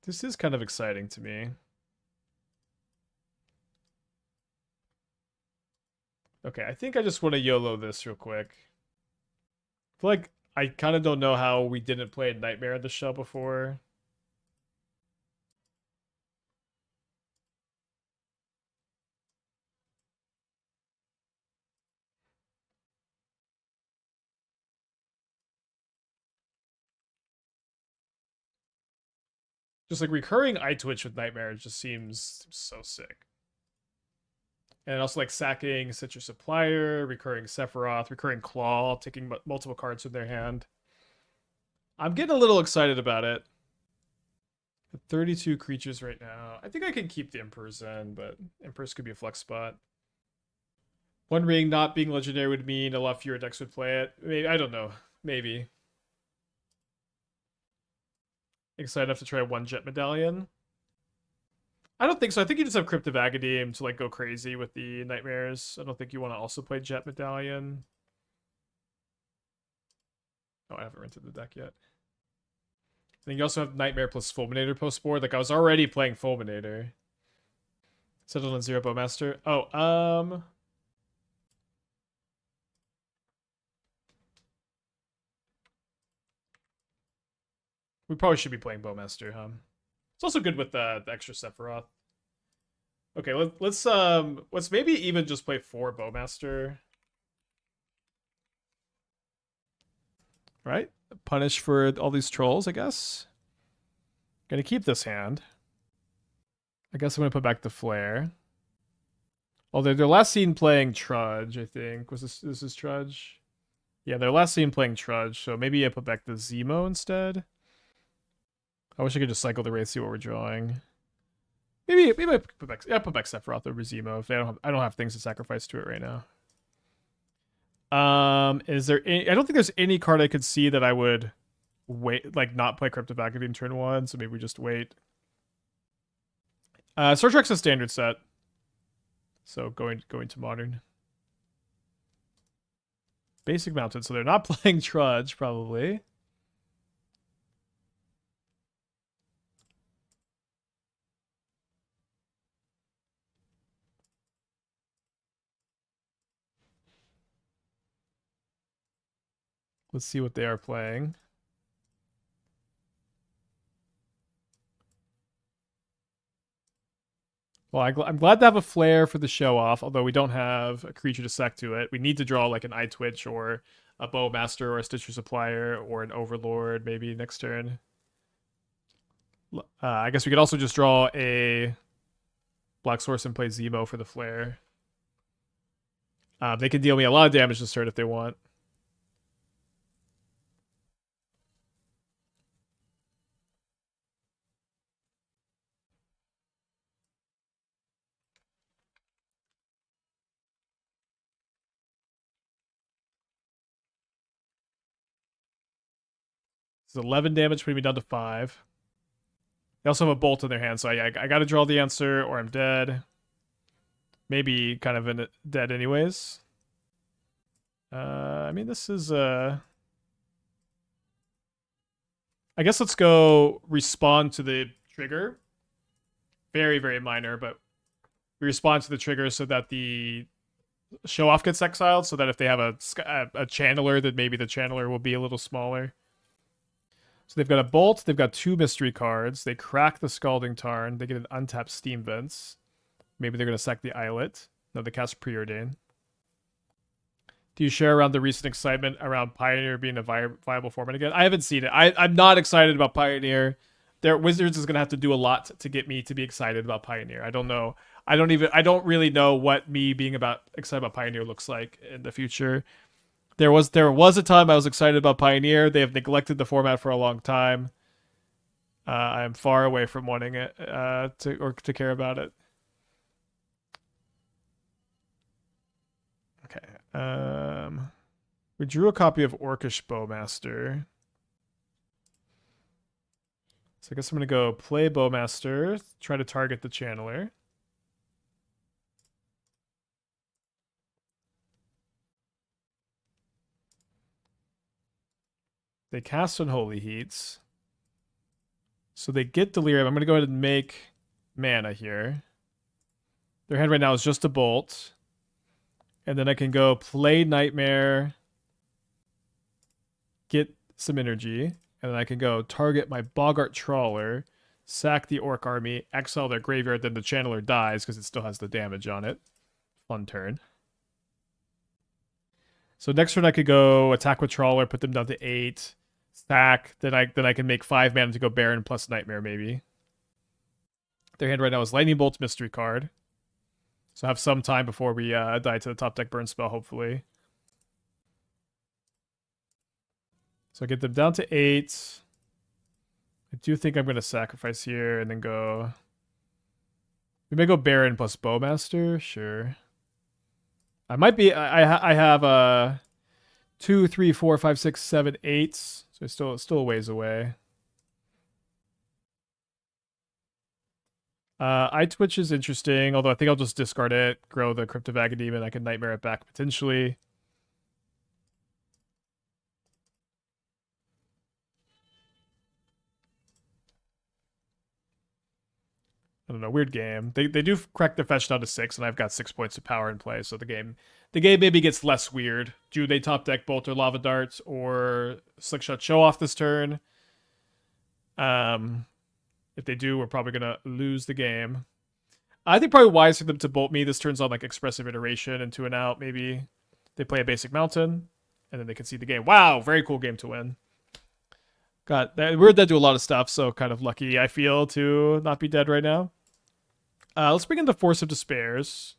This is kind of exciting to me. Okay, I think I just want to YOLO this real quick. I feel like I kind of don't know how we didn't play Nightmare in the show before. Just like recurring Eyetwitch with Nightmare just seems so sick. And also like sacking Citrus Supplier, recurring Sephiroth, recurring Klaw, taking multiple cards from their hand. I'm getting a little excited about it. 32 creatures right now. I think I can keep the Emperor's in, but Emperor's could be a flex spot. One Ring not being legendary would mean a lot fewer decks would play it. Maybe, I don't know. Maybe. Excited enough to try one Jet Medallion? I don't think so. I think you just have Crypt of Agadeem to like go crazy with the Nightmares. I don't think you want to also play Jet Medallion. Oh, I haven't rented the deck yet. I think you also have Nightmare plus Fulminator post board. Like I was already playing Fulminator. Settled on 0 Bowmaster. Oh, we probably should be playing Bowmaster, huh? It's also good with the extra Sephiroth. Okay, let's maybe even just play 4 Bowmaster. Right? Punish for all these trolls, I guess. Gonna keep this hand. I guess I'm gonna put back the Flare. Although their last scene playing Trudge, I think. Was this is Trudge? Yeah, their last scene playing Trudge, so maybe I put back the Zemo instead. I wish I could just cycle the Wraith, see what we're drawing. Maybe I put back Sephiroth over Zemo if I don't have things to sacrifice to it right now. Is there any, I don't think there's any card I could see that I would wait, like not play Crypt of Agadeem turn 1, so maybe we just wait. Star Trek's a standard set. So going to modern. Basic mounted, so they're not playing Trudge, probably. Let's see what they are playing. Well, I'm glad to have a Flare for the show off, although we don't have a creature to sack to it. We need to draw like an Eyetwitch or a Bowmaster or a Stitcher Supplier or an Overlord maybe next turn. I guess we could also just draw a Black Source and play Zemo for the Flare. They can deal me a lot of damage this turn if they want. It's 11 damage, putting me down to 5. They also have a bolt in their hand, so I got to draw the answer or I'm dead. Maybe kind of dead anyways. I mean, this is I guess let's go respond to the trigger. Very, very minor, but we respond to the trigger so that the show off gets exiled, so that if they have a channeler, then maybe the channeler will be a little smaller. So they've got a bolt, they've got 2 mystery cards, they crack the Scalding Tarn, they get an untapped Steam Vents. Maybe they're going to sack the Islet. No, they cast Preordain. Do you share around the recent excitement around Pioneer being a viable format again? I haven't seen it. I'm not excited about Pioneer. Their Wizards is going to have to do a lot to get me to be excited about Pioneer. I don't know. I don't really know what me being excited about Pioneer looks like in the future. There was a time I was excited about Pioneer. They have neglected the format for a long time. I am far away from wanting it to care about it. Okay. We drew a copy of Orcish Bowmaster. So I guess I'm going to go play Bowmaster, try to target the Channeler. They cast Unholy Heats. So they get Delirium. I'm going to go ahead and make mana here. Their hand right now is just a Bolt. And then I can go play Nightmare, get some energy, and then I can go target my Boggart Trawler, sack the Orc army, exile their graveyard, then the Channeler dies because it still has the damage on it. Fun turn. So next turn I could go attack with Trawler, put them down to 8, stack, then I can make 5 mana to go Baron plus Nightmare maybe. Their hand right now is Lightning Bolt, Mystery card. So I have some time before we die to the top deck burn spell, hopefully. So I get them down to 8. I do think I'm going to sacrifice here and then go... We may go Baron plus Bowmaster. Sure. I might be... I have 2, 3, 4, 5, 6, 7, 8. So still a ways away. Eyetwitch is interesting, although I think I'll just discard it, grow the Crypt of Agadeem, and I can Nightmare it back potentially. I don't know, weird game. They do crack the fetch down to 6, and I've got 6 points of power in play, so the game maybe gets less weird. Do they top deck Bolt or Lava Darts or Slickshot Show Off this turn? If they do, we're probably gonna lose the game. I think probably wise for them to Bolt me. This turns on like Expressive Iteration and 2 and out. Maybe they play a basic Mountain, and then they can see the game. Wow, very cool game to win. We're dead to a lot of stuff, so kind of lucky I feel to not be dead right now. Let's bring in the Force of Despairs.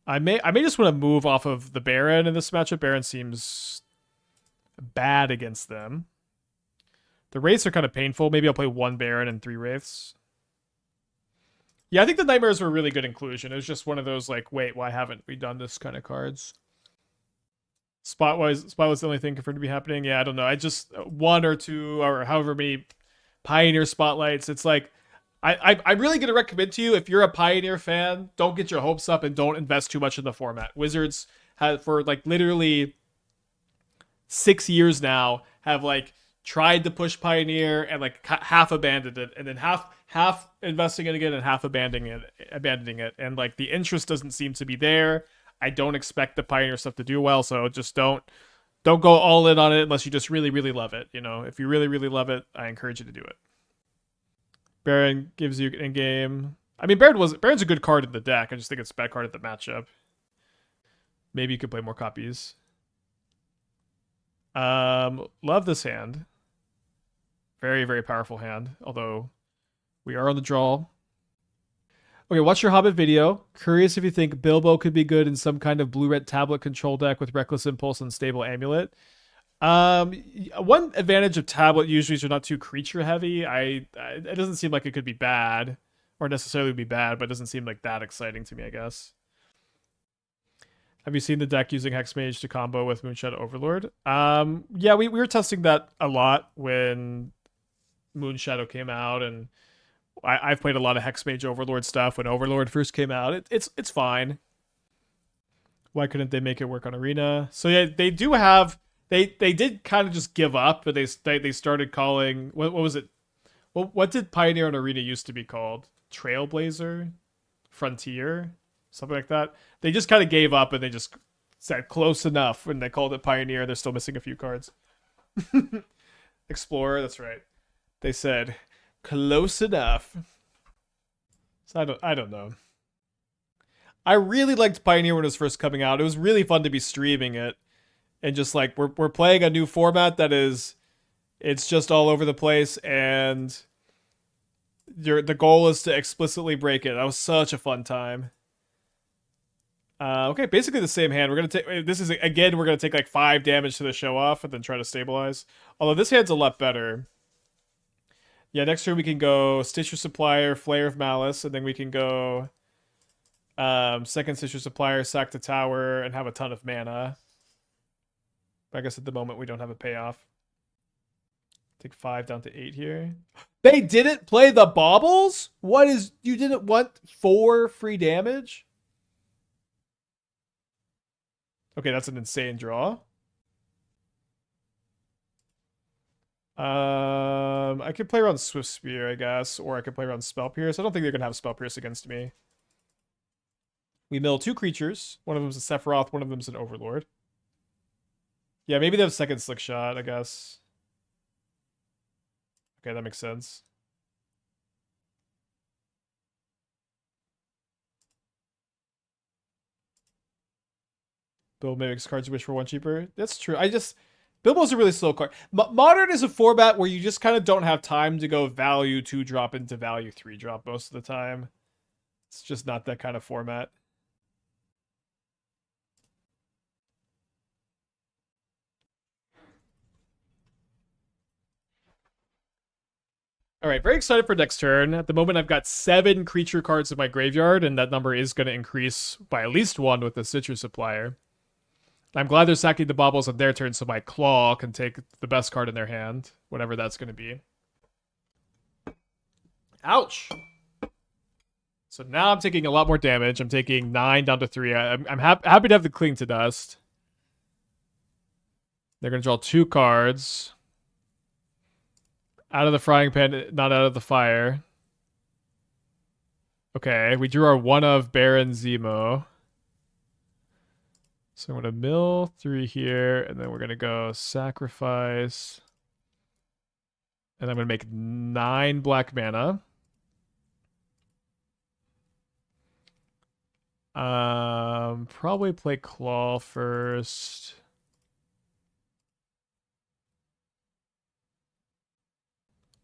I may just want to move off of the Baron in this matchup. Baron seems bad against them. The Wraiths are kind of painful. Maybe I'll play 1 Baron and 3 Wraiths. Yeah, I think the Nightmares were a really good inclusion. It was just one of those, like, wait, why haven't we done this kind of cards? Spot-wise, the only thing confirmed to be happening. Yeah, I don't know. I just, 1 or 2 or however many Pioneer Spotlights. It's like, I'm really going to recommend to you, if you're a Pioneer fan, don't get your hopes up and don't invest too much in the format. Wizards have, for, like, literally 6 years now, have, like, tried to push Pioneer and like half abandoned it, and then half investing it again and half abandoning it, and like the interest doesn't seem to be there. I don't expect the Pioneer stuff to do well, so just don't go all in on it unless you just really love it. You know, if you really love it, I encourage you to do it. Baron gives you in game. I mean, Baron's a good card in the deck. I just think it's a bad card at the matchup. Maybe you could play more copies. Love this hand. Very powerful hand, although we are on the draw. Okay, watch your Hobbit video. Curious if you think Bilbo could be good in some kind of blue-red tablet control deck with Reckless Impulse and Stable Amulet. One advantage of tablet usually is they're not too creature heavy. It doesn't seem like it could be bad, or necessarily be bad, but it doesn't seem like that exciting to me, I guess. Have you seen the deck using Hexmage to combo with Moonshadow Overlord? Yeah, we were testing that a lot when Moonshadow came out, and I've played a lot of Hexmage Overlord stuff when Overlord first came out. It's fine. Why couldn't they make it work on Arena? So yeah, they do have they did kind of just give up, but they started calling what was it? What did Pioneer and Arena used to be called? Trailblazer, Frontier, something like that. They just kind of gave up and they just said close enough when they called it Pioneer. They're still missing a few cards. Explorer, that's right. They said close enough. So I don't know. I really liked Pioneer when it was first coming out. It was really fun to be streaming it, and just like we're playing a new format that it's just all over the place, and the goal is to explicitly break it. That was such a fun time. Okay, basically the same hand. We're gonna take this is again. We're gonna take like 5 damage to the show off, and then try to stabilize. Although this hand's a lot better. Yeah, next turn we can go Stitcher Supplier, Flare of Malice, and then we can go second Stitcher Supplier, sack the tower, and have a ton of mana. But I guess at the moment we don't have a payoff. Take 5 down to 8 here. They didn't play the baubles? What is... You didn't want 4 free damage? Okay, that's an insane draw. I could play around Swift Spear, I guess, or I could play around Spell Pierce. I don't think they're gonna have Spell Pierce against me. We mill 2 creatures. One of them's a Sephiroth, one of them's an Overlord. Yeah, maybe they have second Slick Shot, I guess. Okay, that makes sense. Bilbo makes cards you wish for 1 cheaper. That's true. Bilbo's a really slow card. Modern is a format where you just kind of don't have time to go value 2 drop into value 3 drop most of the time. It's just not that kind of format. All right, very excited for next turn. At the moment, I've got 7 creature cards in my graveyard, and that number is going to increase by at least 1 with the Citrus Supplier. I'm glad they're sacking the baubles on their turn, so my Klaw can take the best card in their hand, whatever that's going to be. Ouch! So now I'm taking a lot more damage. I'm taking 9 down to 3. I'm happy to have the Cling to Dust. They're going to draw 2 cards. Out of the frying pan, not out of the fire. Okay, we drew our 1 of Baron Zemo. So I'm going to mill 3 here, and then we're going to go sacrifice. And I'm going to make 9 black mana. Probably play Klaw first.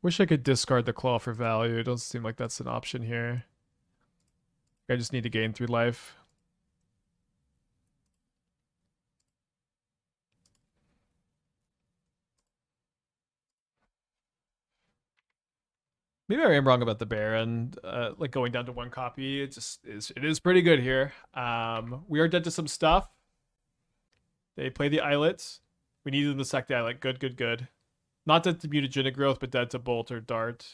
Wish I could discard the Klaw for value. It doesn't seem like that's an option here. I just need to gain 3 life. Maybe I am wrong about the Baron, like going down to 1 copy. It is pretty good here. We are dead to some stuff. They play the Islet. We need them to sack the Islet. Good, good, good. Not dead to Mutagenic Growth, but dead to Bolt or Dart.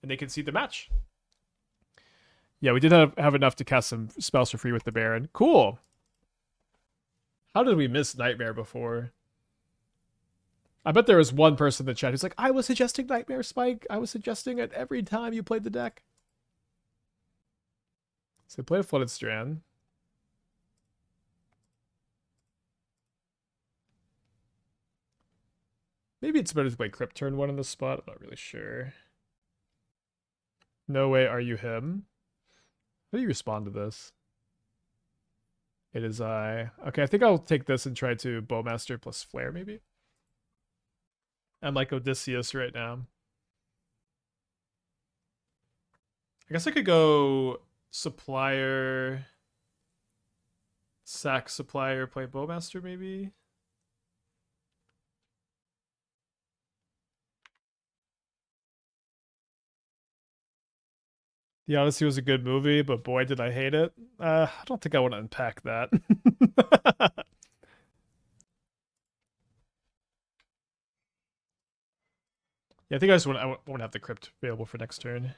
And they can see the match. Yeah, we did have enough to cast some spells for free with the Baron. Cool. How did we miss Nighmare before? I bet there was one person in the chat who's like, I was suggesting Nighmare, Spike. I was suggesting it every time you played the deck. So play a Flooded Strand. Maybe it's better to play Crypt turn 1 in this spot. I'm not really sure. No way are you him. How do you respond to this? It is I. Okay, I think I'll take this and try to Bowmaster plus Flare, maybe. I'm like Odysseus right now. I guess I could go Supplier, sack Supplier, play Bowmaster, maybe. The Odyssey was a good movie, but boy, did I hate it. I don't think I want to unpack that. Yeah, I think I won't have the Crypt available for next turn.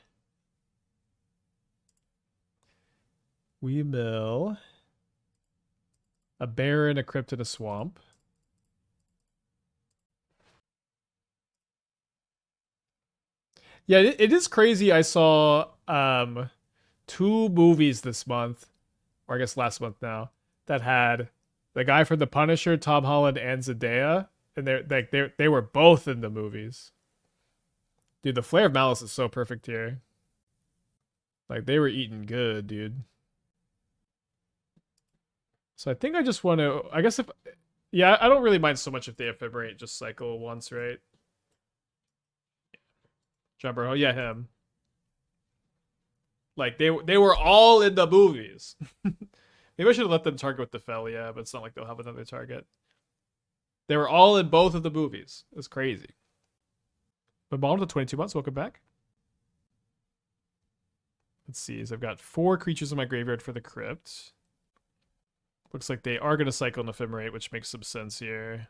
We mill a Baron, a Crypt, and a Swamp. Yeah, it is crazy. I saw 2 movies this month, or I guess last month now, that had the guy from The Punisher, Tom Holland, and Zendaya, and they were both in the movies. Dude, the Flare of Malice is so perfect here. Like, they were eating good, dude. So I think I just want to, I guess if, yeah, I don't really mind so much if they ephemerate, just cycle once, right? Jumper, oh yeah, him. Like, they were all in the movies. Maybe I should have let them target with the Fel, yeah, but it's not like they'll have another target. They were all in both of the movies. It's crazy. But bottom to 22 months, welcome back. Let's see, so I've got 4 creatures in my graveyard for the Crypt. Looks like they are going to cycle an Ephemerate, which makes some sense here.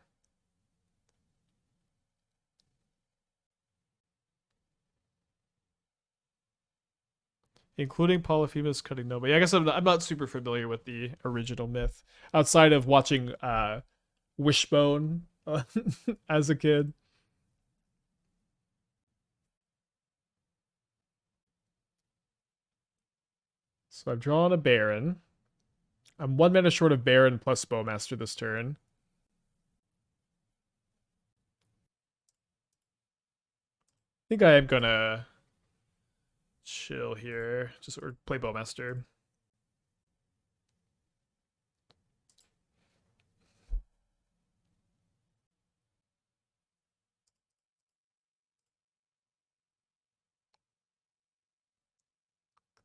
Including Polyphemus cutting nobody. Yeah, I guess I'm not super familiar with the original myth outside of watching Wishbone as a kid. So I've drawn a Baron. I'm 1 mana short of Baron plus Bowmaster this turn. I think I am gonna chill here, just or play Bowmaster.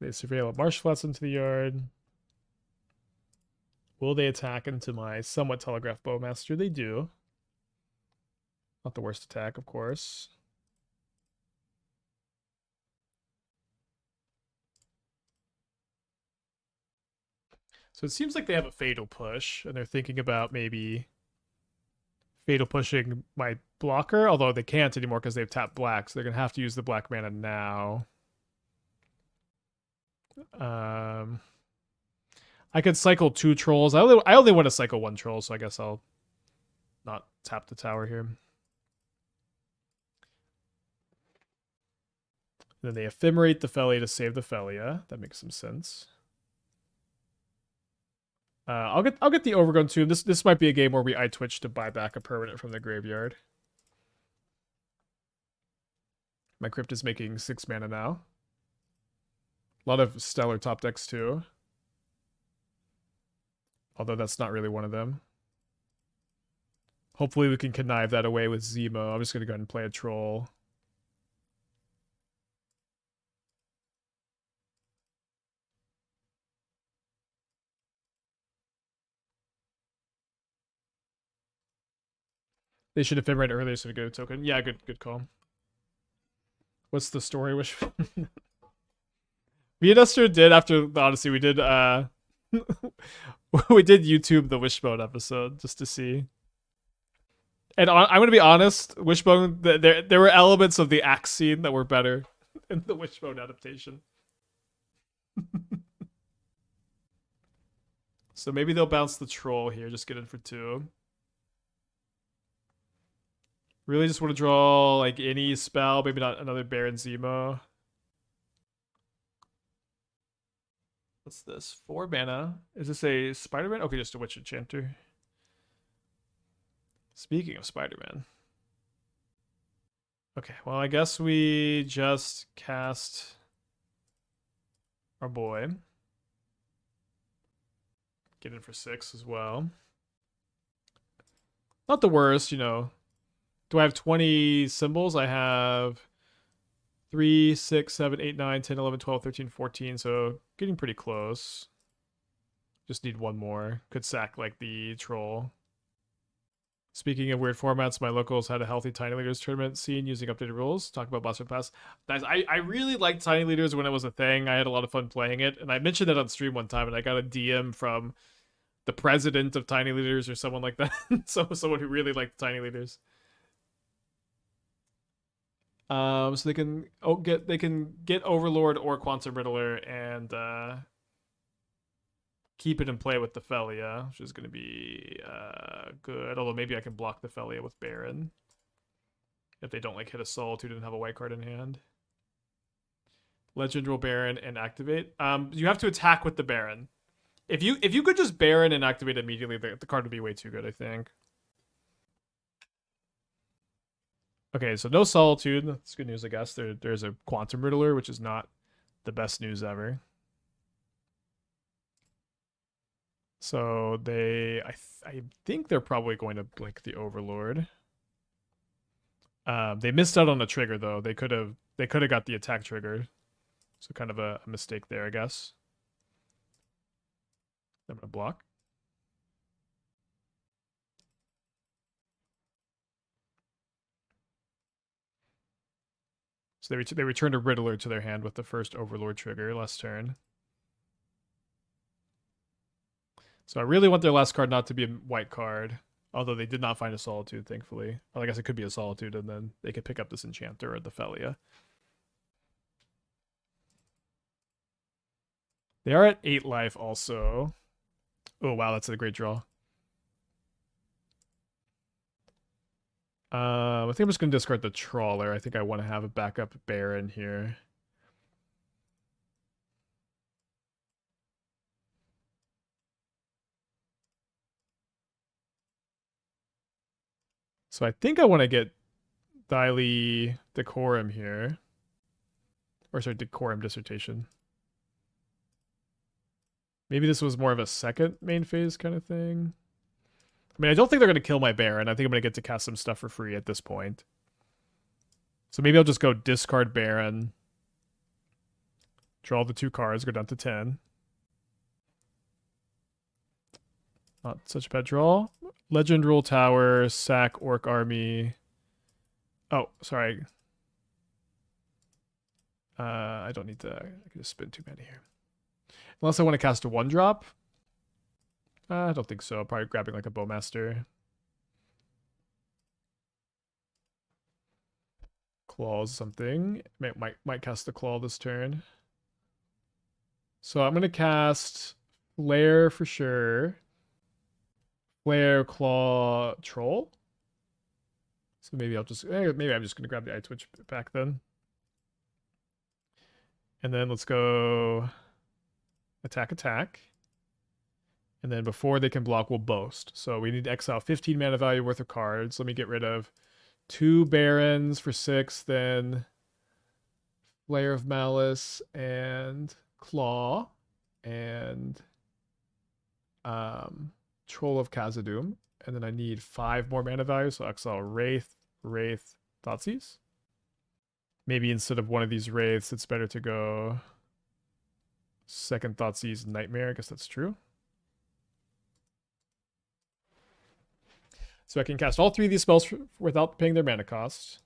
They surveil a marsh flats into the yard. Will they attack into my somewhat telegraphed Bowmaster? They do. Not the worst attack, of course. So it seems like they have a Fatal Push, and they're thinking about maybe Fatal Pushing my blocker, although they can't anymore because they've tapped black, so they're going to have to use the black mana now. I could cycle 2 trolls. I only want to cycle 1 troll, so I guess I'll not tap the tower here. And then they ephemerate the Felia to save the Felia. That makes some sense. I'll get the Overgrown Tomb. This might be a game where we Eyetwitch to buy back a permanent from the graveyard. My Crypt is making 6 mana now. A lot of stellar top decks too. Although that's not really one of them. Hopefully we can connive that away with Zemo. I'm just going to go ahead and play a troll. They should have ephemerate earlier so we get a token. Yeah, good call. What's the story wish? Me and Esther did after the Odyssey. We did we did YouTube the Wishbone episode just to see. And I'm gonna be honest, Wishbone, there were elements of the axe scene that were better in the Wishbone adaptation. So maybe they'll bounce the troll here, just get in for 2. Really just want to draw like any spell, maybe not another Baron Zemo. What's this? 4 mana. Is this a Spider-Man? Okay, just a Witch Enchanter. Speaking of Spider-Man. Okay, well, I guess we just cast our boy. Get in for 6 as well. Not the worst, you know. Do I have 20 symbols? I have 3, 6, 7, 8, 9, 10, 11, 12, 13, 14. So getting pretty close. Just need 1 more. Could sack like the troll. Speaking of weird formats, my locals had a healthy Tiny Leaders tournament scene using updated rules. Talk about Blaster Pass. Guys, I really liked Tiny Leaders when it was a thing. I had a lot of fun playing it. And I mentioned it on stream one time, and I got a DM from the president of Tiny Leaders or someone like that. So someone who really liked Tiny Leaders. So they can get Overlord or Quantum Riddler and keep it in play with the Felia, which is going to be good. Although maybe I can block the Felia with Baron if they don't like hit a Solitude and have a white card in hand. Legend roll Baron and activate. You have to attack with the Baron. If you could just Baron and activate immediately, the card would be way too good, I think. Okay, so no Solitude. That's good news, I guess. There's a Quantum Riddler, which is not the best news ever. So I think they're probably going to blink the Overlord. They missed out on a trigger though. They could have got the attack trigger. So kind of a mistake there, I guess. I'm gonna block. So they returned a Riddler to their hand with the first Overlord trigger last turn. So I really want their last card not to be a white card, although they did not find a Solitude, thankfully. Well, I guess it could be a Solitude, and then they could pick up this Enchanter or the Felia. They are at 8 life also. Oh, wow, that's a great draw. I think I'm just going to discard the Trawler. I think I want to have a backup Baron here. So I think I want to get Dai Li Decorum here. Or sorry, Decorum Dissertation. Maybe this was more of a second main phase kind of thing. I mean, I don't think they're going to kill my Baron. I think I'm going to get to cast some stuff for free at this point. So maybe I'll just go discard Baron. Draw the 2 cards, go down to 10. Not such a bad draw. Legend Rule Tower, sack Orc Army. Oh, sorry. I don't need to. I can just spend 2 mana here. Unless I want to cast a 1-drop. I don't think so. Probably grabbing like a Bowmaster. Claws something. Might cast the Claw this turn. So I'm gonna cast Flare for sure. Flare, Claw, Troll. So maybe I'll just maybe I'm just gonna grab the Eyetwitch back then. And then let's go attack. And then before they can block, we'll boast. So we need to exile 15 mana value worth of cards. Let me get rid of 2 Barons for 6, then Flare of Malice and Claw and Troll of Khazad-dm. And then I need 5 more mana value, so exile Wraith, Thoughtseize. Maybe instead of one of these Wraiths, it's better to go second Thoughtseize Nightmare. I guess that's true. So I can cast all 3 of these spells without paying their mana cost.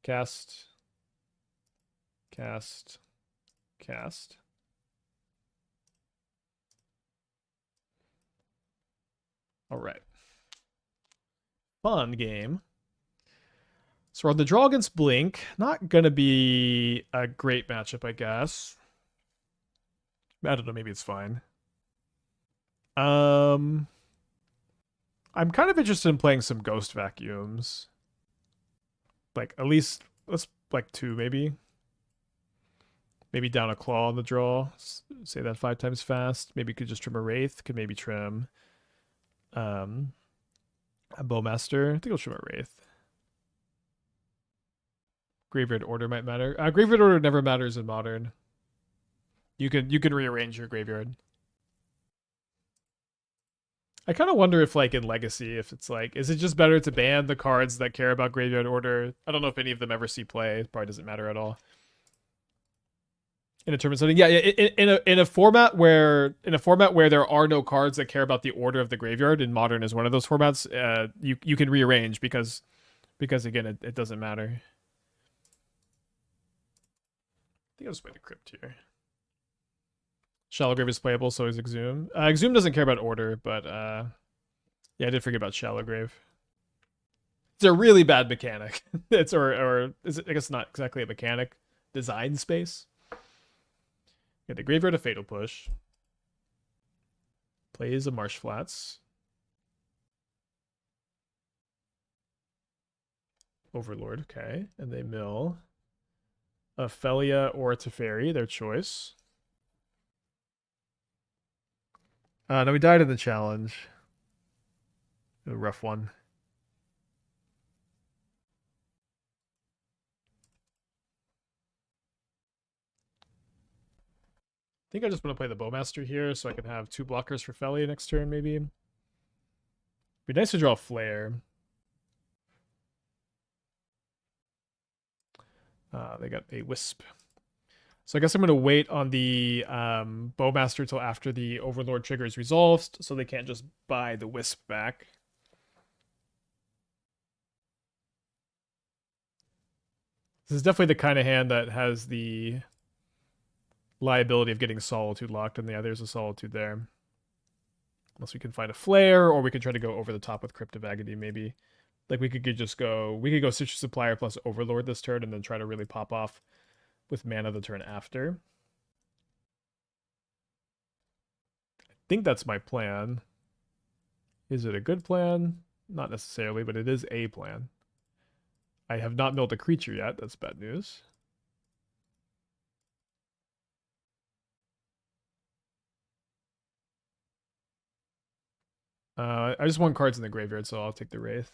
Cast. All right. Fun game. So on the draw against Blink, not going to be a great matchup, I guess. I don't know, maybe it's fine. I'm kind of interested in playing some Ghost Vacuums. Like, at least, let's, like, 2 maybe. Maybe down a Claw on the draw. Say that 5 times fast. Maybe could just trim a Wraith. Could maybe trim a Bowmaster. I think I'll trim a Wraith. Graveyard Order might matter. Graveyard Order never matters in Modern. You can rearrange your graveyard. I kind of wonder if, like, in Legacy, if it's like, is it just better to ban the cards that care about Graveyard Order? I don't know if any of them ever see play. It probably doesn't matter at all. In a tournament setting, yeah, in a format where there are no cards that care about the order of the graveyard, and Modern is one of those formats, you can rearrange because again, it doesn't matter. I think I'll just play the Crypt here. Shallow Grave is playable, so is Exhume. Exhume doesn't care about order, but yeah, I did forget about Shallow Grave. It's a really bad mechanic. or is it? I guess not exactly a mechanic. Design space. Get the Graveyard of Fatal Push. Plays a Marsh Flats. Overlord, okay. And they mill a Felia or a Teferi, their choice. No, we died in the challenge. A rough one. I think I just want to play the Bowmaster here so I can have 2 blockers for Felia next turn, maybe. Be nice to draw a Flare. They got a Wisp. So I guess I'm going to wait on the Bowmaster till after the Overlord trigger is resolved, so they can't just buy the Wisp back. This is definitely the kind of hand that has the liability of getting Solitude locked, and yeah, there's a Solitude there. Unless we can find a Flare, or we could try to go over the top with Crypt of Agadeem, maybe. Like, we could just go... We could go Citrus Supplier plus Overlord this turn, and then try to really pop off with mana the turn after. I think that's my plan. Is it a good plan? Not necessarily, but it is a plan. I have not milled a creature yet. That's bad news. I just want cards in the graveyard, so I'll take the Wraith.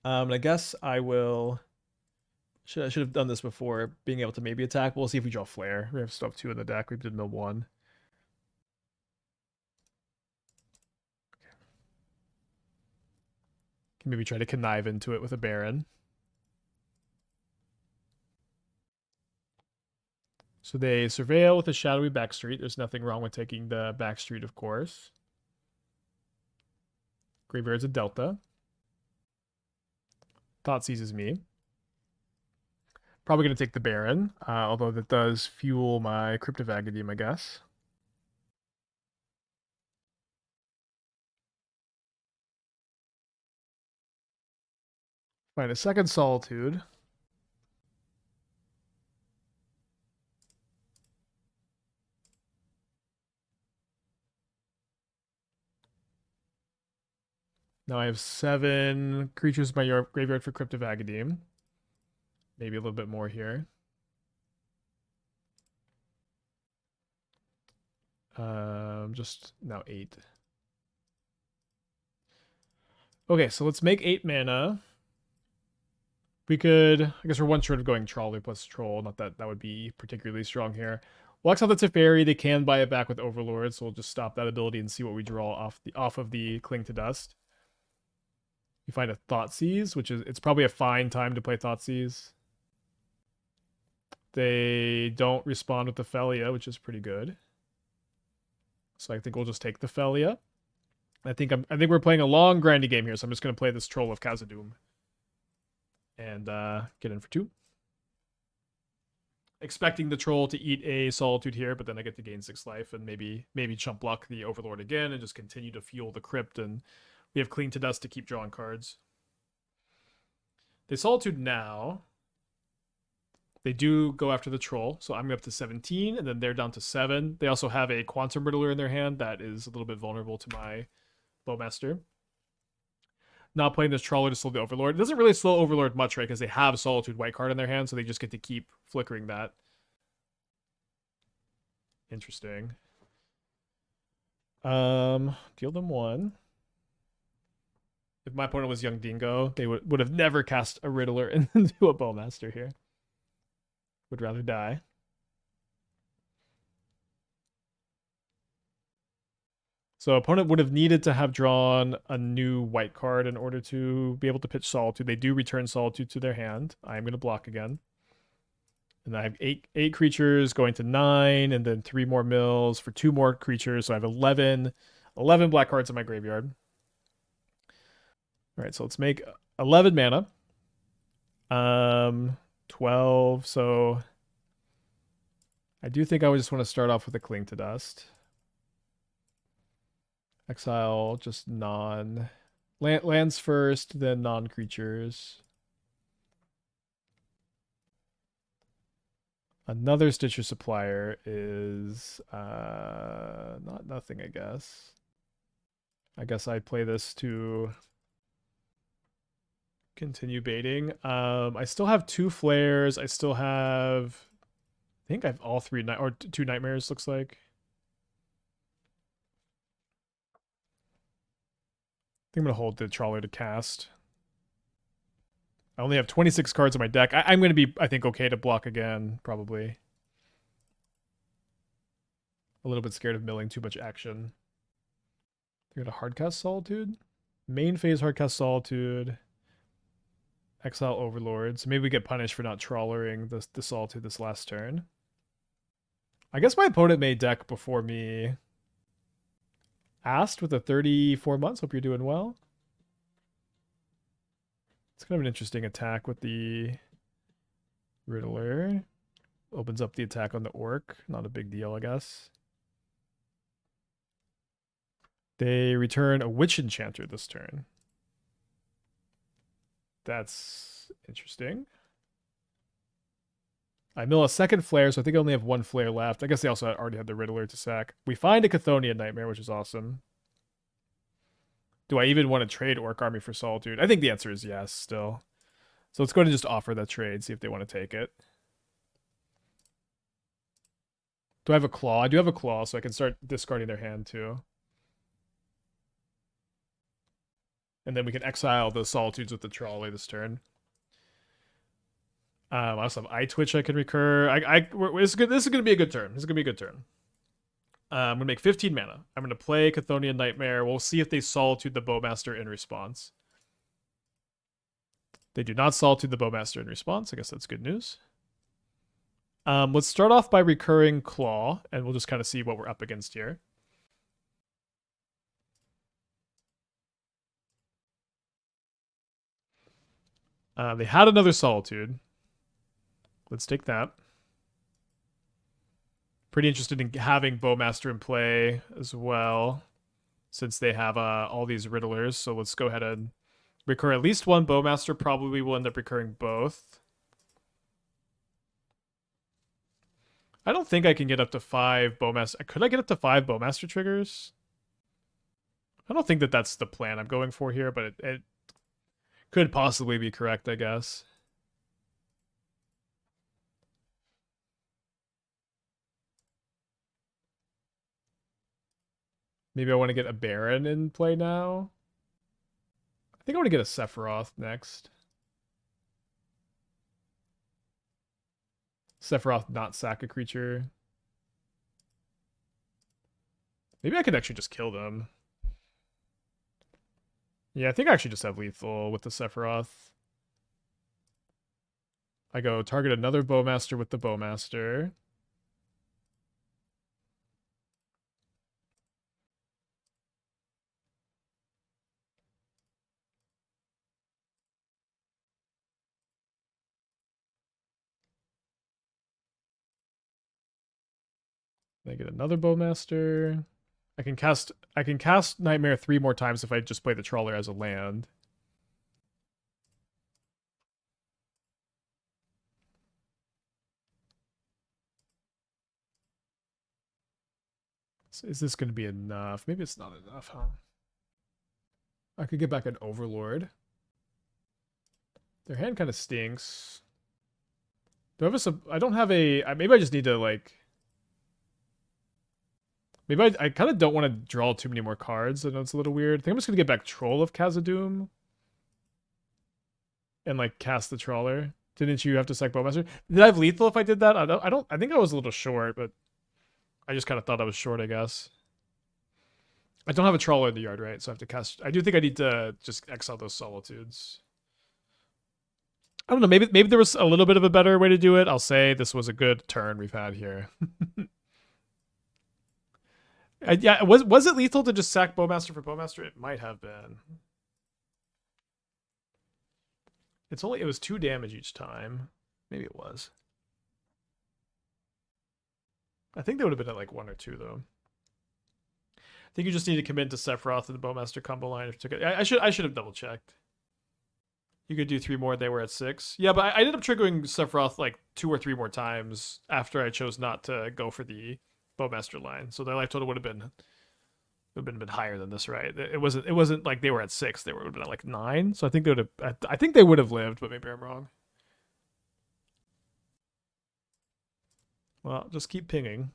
And I guess I will. I should have done this before, being able to maybe attack. We'll see if we draw Flare. We have still have 2 in the deck. We did mill 1. Can maybe try to connive into it with a Baron. So they surveil with a shadowy backstreet. There's nothing wrong with taking the backstreet, of course. Graveyard's a delta. Thoughtseize is me. Probably going to take the Baron, although that does fuel my Crypt of Agadeem, I guess. Find a second Solitude. Now I have 7 creatures in my graveyard for Crypt of Agadeem. Maybe a little bit more here. Just now 8. Okay, so let's make 8 mana. We could, I guess we're one short of going Trawler plus Troll. Not that that would be particularly strong here. We'll exile the Teferi. They can buy it back with Overlord, so we'll just stop that ability and see what we draw off of the Cling to Dust. You find a Thoughtseize, which is, it's probably a fine time to play Thoughtseize. They don't respond with the Felia, which is pretty good. So I think we'll just take the Felia. I think we're playing a long grindy game here, so I'm just going to play this Troll of Khazad-dm and get in for 2. Expecting the Troll to eat a Solitude here, but then I get to gain 6 life and maybe chump block the Overlord again and just continue to fuel the Crypt, and we have Cling to Dust to keep drawing cards. They Solitude now. They do go after the Troll, so I'm up to 17, and then they're down to 7. They also have a Quantum Riddler in their hand that is a little bit vulnerable to my Bowmaster. Not playing this Trawler to slow the Overlord. It doesn't really slow Overlord much, right? Because they have Solitude white card in their hand, so they just get to keep flickering that. Interesting. Deal them 1. If my opponent was Young Dingo, they would have never cast a Riddler into a Bowmaster here. Would rather die. So opponent would have needed to have drawn a new white card in order to be able to pitch Solitude. They do return Solitude to their hand. I'm going to block again. And I have 8 creatures going to 9, and then 3 more mills for 2 more creatures. So I have 11 black cards in my graveyard. All right, so let's make 11 mana. 12, so I do think I would just want to start off with a Cling to Dust. Exile just lands first, then non-creatures. Another Stitcher Supplier is nothing, I guess. I guess I play this to continue baiting. I still have 2 flares. I still have, I think I have all 3 or 2 Nightmares, looks like. I think I'm going to hold the Trawler to cast. I only have 26 cards in my deck. I'm going to be, I think, okay to block again, probably. A little bit scared of milling too much action. They're going to hardcast Solitude. Main phase hardcast Solitude. Exile Overlord. So maybe we get punished for not trawlering the Solitude this last turn. I guess my opponent made deck before me. Asked with a 34 months. Hope you're doing well. It's kind of an interesting attack with the Riddler. Opens up the attack on the Orc. Not a big deal, I guess. They return a Witch Enchanter this turn. That's interesting. I mill a second flare, so I think I only have 1 flare left. I guess they also already had the Riddler to sack. We find a Chthonian Nightmare, which is awesome. Do I even want to trade Orc Army for Solitude? I think the answer is yes, still. So let's go ahead and just offer that trade, see if they want to take it. Do I have a Claw? I do have a Claw, so I can start discarding their hand too. And then we can exile the Solitudes with the Trawler this turn. I also have Eyetwitch I can recur. This is gonna be a good turn. This is gonna be a good turn. I'm gonna make 15 mana. I'm gonna play Chthonian Nightmare. We'll see if they Solitude the Bowmaster in response. They do not Solitude the Bowmaster in response. I guess that's good news. Let's start off by recurring Klaw, and we'll just kind of see what we're up against here. They had another Solitude. Let's take that. Pretty interested in having Bowmaster in play as well, since they have all these Riddlers. So let's go ahead and recur at least one Bowmaster. Probably will end up recurring both. I don't think I can get up to 5 Bowmaster. Could I get up to 5 Bowmaster triggers? I don't think that that's the plan I'm going for here, but it could possibly be correct, I guess. Maybe I want to get a Baron in play now. I think I want to get a Sephiroth next. Sephiroth not sack a creature. Maybe I could actually just kill them. Yeah, I think I actually just have lethal with the Sephiroth. I go target another Bowmaster with the Bowmaster. I get another Bowmaster. I can cast Nightmare 3 more times if I just play the Trawler as a land. So is this going to be enough? Maybe it's not enough, huh? I could get back an Overlord. Their hand kind of stinks. Do I have I don't have a... Maybe I just need to, like... Maybe I kind of don't want to draw too many more cards. I know it's a little weird. I think I'm just going to get back Troll of Khazad-dm. And, like, cast the Trawler. Didn't you have to sack Bowmaster? Did I have lethal if I did that? I think I was a little short, but... I just kind of thought I was short, I guess. I don't have a Trawler in the yard, right? So I have to cast... I do think I need to just exile those Solitudes. I don't know. Maybe there was a little bit of a better way to do it. I'll say this was a good turn we've had here. Yeah, was it lethal to just sack Bowmaster for Bowmaster? It might have been. It was 2 damage each time. Maybe it was. I think they would have been at like 1 or 2 though. I think you just need to commit to Sephiroth and the Bowmaster combo line. If you took it. I should have double checked. You could do 3 more. They were at 6. Yeah, but I ended up triggering Sephiroth like 2 or 3 more times after I chose not to go for the Bowmaster line. So their life total would have been a bit higher than this, right? It wasn't like they were at 6. They would have been at like 9. So I think they would have lived, but maybe I'm wrong. Well, just keep pinging.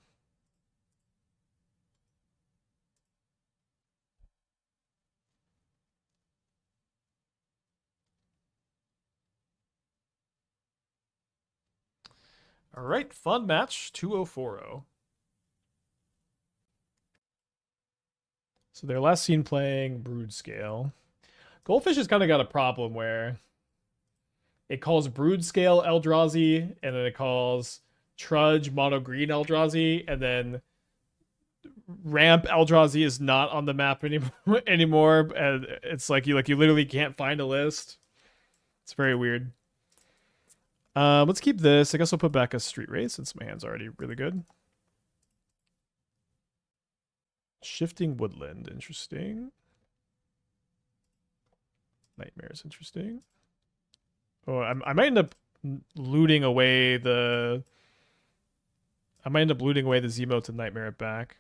All right, fun match, 2040. So they're last seen playing Brood Scale. Goldfish has kind of got a problem where it calls Brood Scale Eldrazi, and then it calls Trudge Mono Green Eldrazi, and then Ramp Eldrazi is not on the map anymore. And it's like you literally can't find a list. It's very weird. Let's keep this. I guess I'll put back a Street Wraith since my hand's already really good. Shifting Woodland, interesting. Nighmare is interesting. Oh, I might end up looting away the... I might end up looting away the Zemo to Nighmare it back.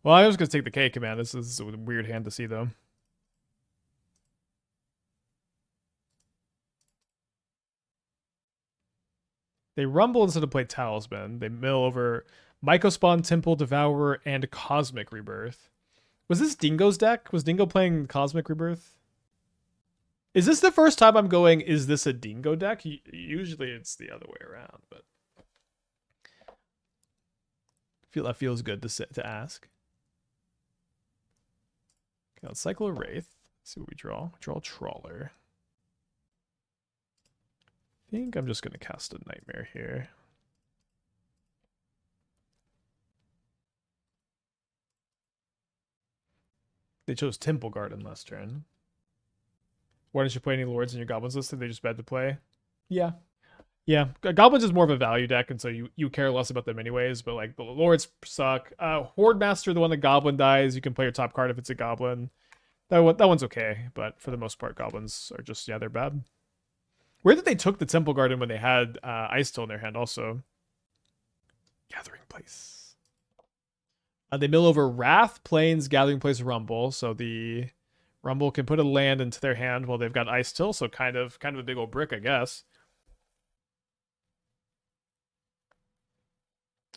Well, I was going to take the K command. This is a weird hand to see, though. They rumble instead of play Talisman. They mill over Mycospawn, Temple Devourer, and Cosmic Rebirth. Was this Dingo's deck? Was Dingo playing Cosmic Rebirth? Is this the first time I'm going, is this a Dingo deck? Usually it's the other way around, but feel that feels good to ask. Okay, let's cycle a Wraith. Let's see what we draw. Draw a Trawler. I think I'm just going to cast a Nightmare here. They chose Temple Garden last turn. Why don't you play any Lords in your Goblins list? Are they just bad to play? Yeah. Yeah. Goblins is more of a value deck, and so you care less about them anyways, but like the Lords suck. Horde Master, the one that Goblin dies, you can play your top card if it's a Goblin. That one's okay, but for the most part, Goblins are just, yeah, they're bad. Weird that they took the Temple Garden when they had Ice Still in their hand also. Gathering Place. They mill over Wrath, Plains, Gathering Place, Rumble, so the Rumble can put a land into their hand while they've got Ice Still, so kind of a big old brick, I guess.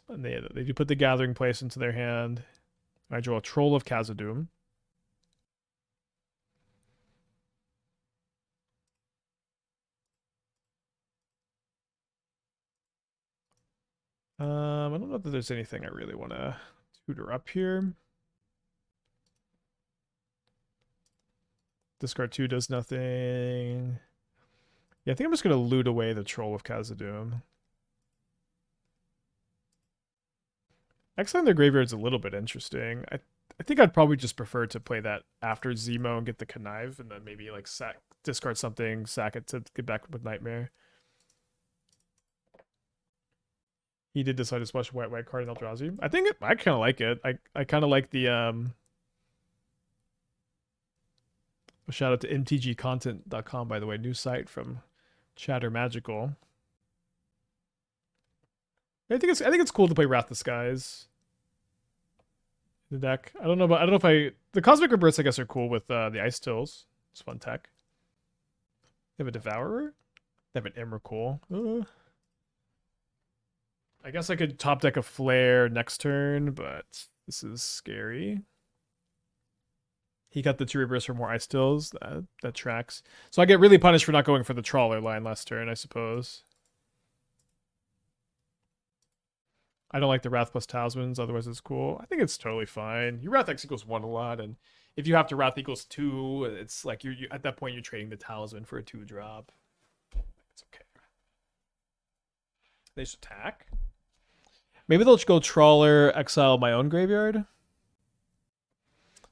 And they do put the Gathering Place into their hand. I draw a Troll of Khazad-dm. I don't know that there's anything I really want to tutor up here. Discard 2 does nothing. Yeah, I think I'm just going to loot away the Troll of Khazad-dm. Exiling their graveyard's a little bit interesting. I think I'd probably just prefer to play that after Zemo and get the Connive, and then maybe like discard something, sack it to get back with Nightmare. He did decide to splash white card in Eldrazi. I think I kind of like it. I kind of like the shout out to mtgcontent.com, by the way, new site from Chatter Magical. I think it's cool to play Wrath the Skies in the deck. I don't know if the Cosmic Rebirths I guess are cool with the Ice Tills. It's fun tech. They have a Devourer. They have an Emrakul. I guess I could top deck a Flare next turn, but this is scary. He got the 2 reverse for more Ice Tills. That tracks. So I get really punished for not going for the Trawler line last turn, I suppose. I don't like the Wrath plus Talismans, otherwise it's cool. I think it's totally fine. Your Wrath X equals 1 a lot, and if you have to Wrath equals 2, it's like you at that point you're trading the Talisman for a 2-drop. It's okay. They just attack. Maybe they'll just go Trawler, exile my own graveyard.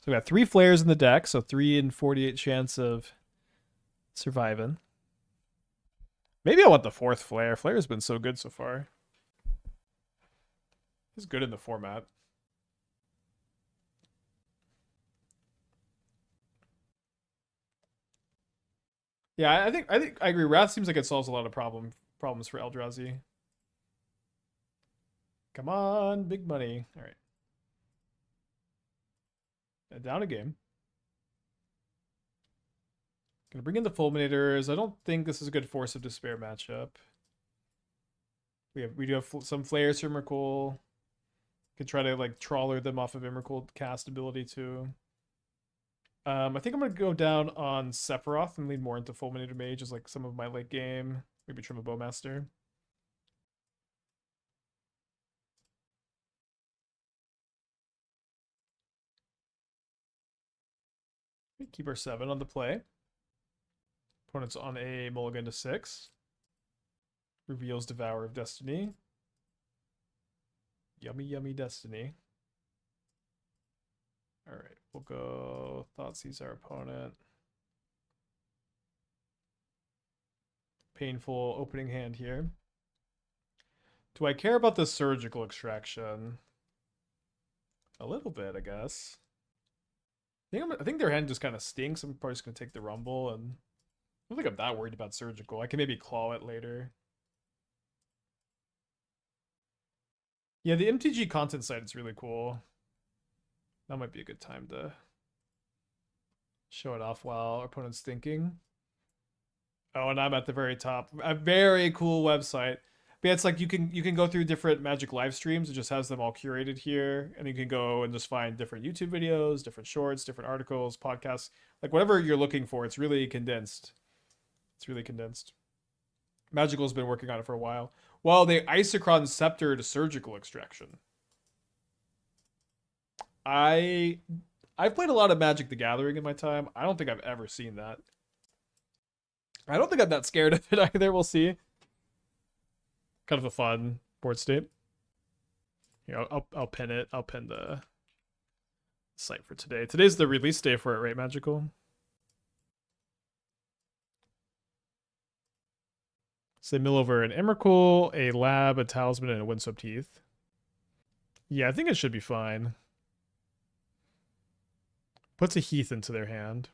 So we got 3 Flares in the deck, so 3 in 48 chance of surviving. Maybe I want the 4th Flare. Flare's been so good so far. It's good in the format. Yeah, I think I agree. Wrath seems like it solves a lot of problems for Eldrazi. Come on, big money. All right. Down a game. Gonna bring in the Fulminators. I don't think this is a good Force of Despair matchup. We do have some Flares from Emrakul. Could try to like Trawler them off of Emrakul cast ability too. I think I'm gonna go down on Sephiroth and lean more into Fulminator Mage as like some of my late game. Maybe trim a Bowmaster. We keep our 7 on the play. Opponent's on a mulligan to 6. Reveals Devourer of Destiny. Yummy, yummy Destiny. Alright, we'll go Thoughtseize our opponent. Painful opening hand here. Do I care about the Surgical Extraction? A little bit, I guess. I think their hand just kind of stinks. I'm probably just going to take the Rumble, and I don't think I'm that worried about Surgical. I can maybe Claw it later. Yeah, the MTG content site is really cool. That might be a good time to show it off while our opponent's thinking. Oh, and I'm at the very top. A very cool website. But yeah, it's like you can go through different Magic live streams. It just has them all curated here, and you can go and just find different YouTube videos, different shorts, different articles, podcasts, like whatever you're looking for. It's really condensed. It's really condensed. Magical's been working on it for a while. Well, they Isochron Scepter to Surgical Extraction. I've played a lot of Magic the Gathering in my time. I don't think I've ever seen that. I don't think I'm that scared of it either. We'll see. Kind of a fun board state. Here, I'll pin it. I'll pin the site for today. Today's the release day for it, right, Magical? So they mill over an Emrakul, a Lab, a Talisman, and a Windswept Heath. Yeah, I think it should be fine. Puts a Heath into their hand.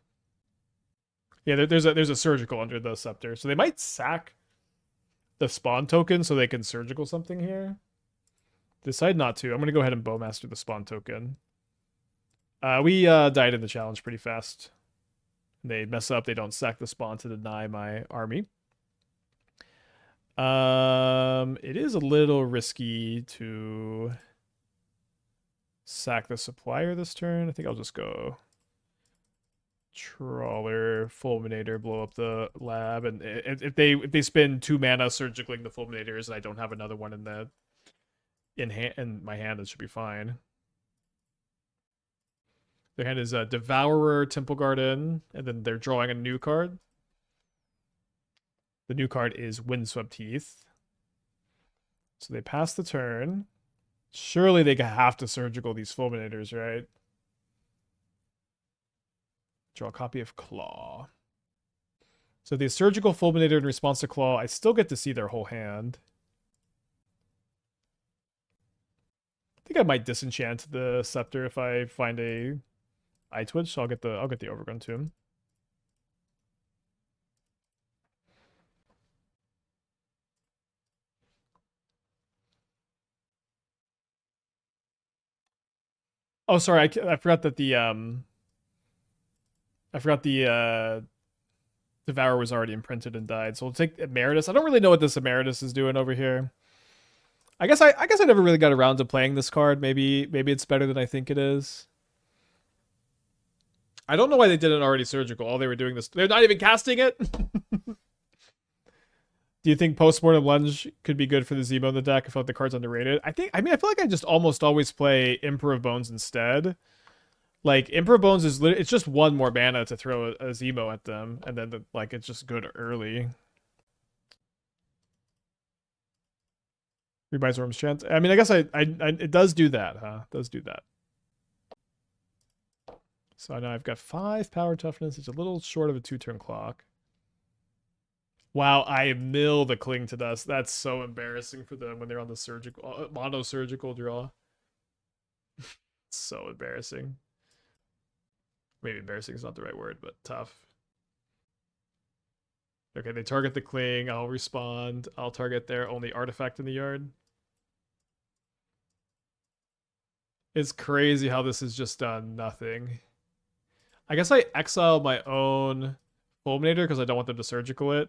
Yeah, there's a Surgical under the Scepter. So they might sack the spawn token so they can Surgical something here. Decide not to. I'm going to go ahead and Bowmaster the spawn token. We died in the challenge pretty fast. They mess up. They don't sack the spawn to deny my army. It is a little risky to sack the Supplier this turn. I think I'll just go Trawler, Fulminator, blow up the Lab, and if they spend 2 mana surgicaling the Fulminators, and I don't have another one in my hand, it should be fine. Their hand is Devourer, Temple Garden, and then they're drawing a new card. The new card is Windswept Heath. So they pass the turn. Surely they have to surgical these Fulminators, right? Draw a copy of Klaw. So the surgical Fulminator in response to Klaw, I still get to see their whole hand. I think I might disenchant the Scepter if I find a Eyetwitch, so I'll get the Overgrown Tomb. Oh, sorry, I forgot that the Devourer was already imprinted and died. So we'll take Emeritus. I don't really know what this Emeritus is doing over here. I guess I never really got around to playing this card. Maybe it's better than I think it is. I don't know why they didn't already surgical. All they were doing this. They're not even casting it. Do you think Postmortem Lunge could be good for the Zemo in the deck? I feel like the card's underrated. I feel like I just almost always play Emperor of Bones instead. Like, Emperor of Bones is it's just 1 more mana to throw a Zemo at them, and then it's just good early. Rebuys Worm's Chance. I mean, I guess it does do that, huh? It does do that. So now I've got 5 power toughness. It's a little short of a 2-turn clock. Wow, I mill the Cling to Dust. That's so embarrassing for them when they're on the surgical mono surgical draw. So embarrassing. Maybe embarrassing is not the right word, but tough. Okay, they target the Cling. I'll respond. I'll target their only artifact in the yard. It's crazy how this has just done nothing. I guess I exile my own Fulminator because I don't want them to surgical it.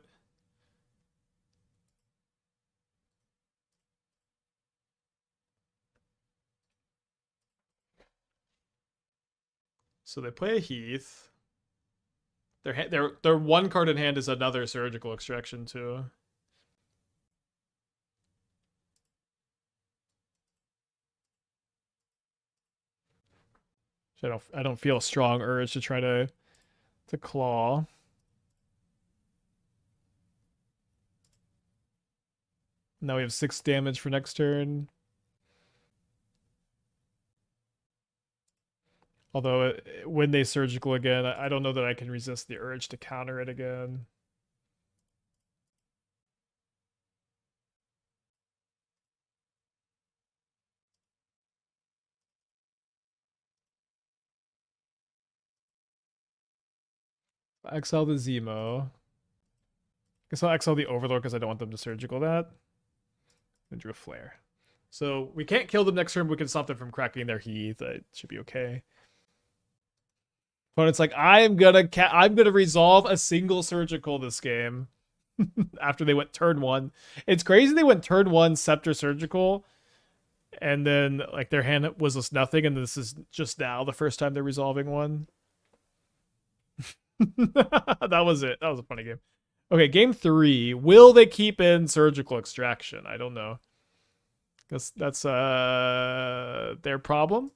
So they play a Heath. Their 1 card in hand is another surgical extraction too. So I don't feel a strong urge to try to claw. Now we have 6 damage for next turn. Although, when they surgical again, I don't know that I can resist the urge to counter it again. Exile the Zemo. Guess I'll exile the Overlord because I don't want them to surgical that. And drew a Flare. So we can't kill them next turn, but we can stop them from cracking their Heath. It should be okay. Opponent's like, I'm gonna resolve a single surgical this game. After they went turn 1. It's crazy they went turn 1 Scepter Surgical, and then like their hand was just nothing, and this is just now the first time they're resolving one. That was it. That was a funny game. Okay, game 3. Will they keep in Surgical Extraction? I don't know. That's their problem.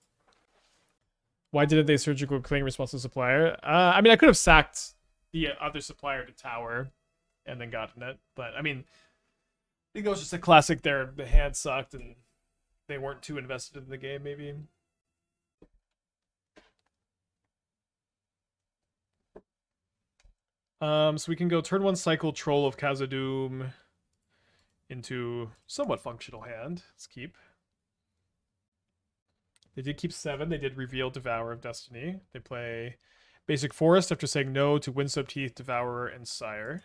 Why didn't they Surgical Claim response to Supplier? I mean, I could have sacked the other Supplier to Tower and then gotten it, but I mean, I think it was just a classic there. The hand sucked and they weren't too invested in the game, maybe. So we can go turn 1 cycle Troll of Khazad-dm into somewhat functional hand. Let's keep. They did keep 7. They did reveal Devourer of Destiny. They play Basic Forest after saying no to Windswept Heath, Devourer, and Sire.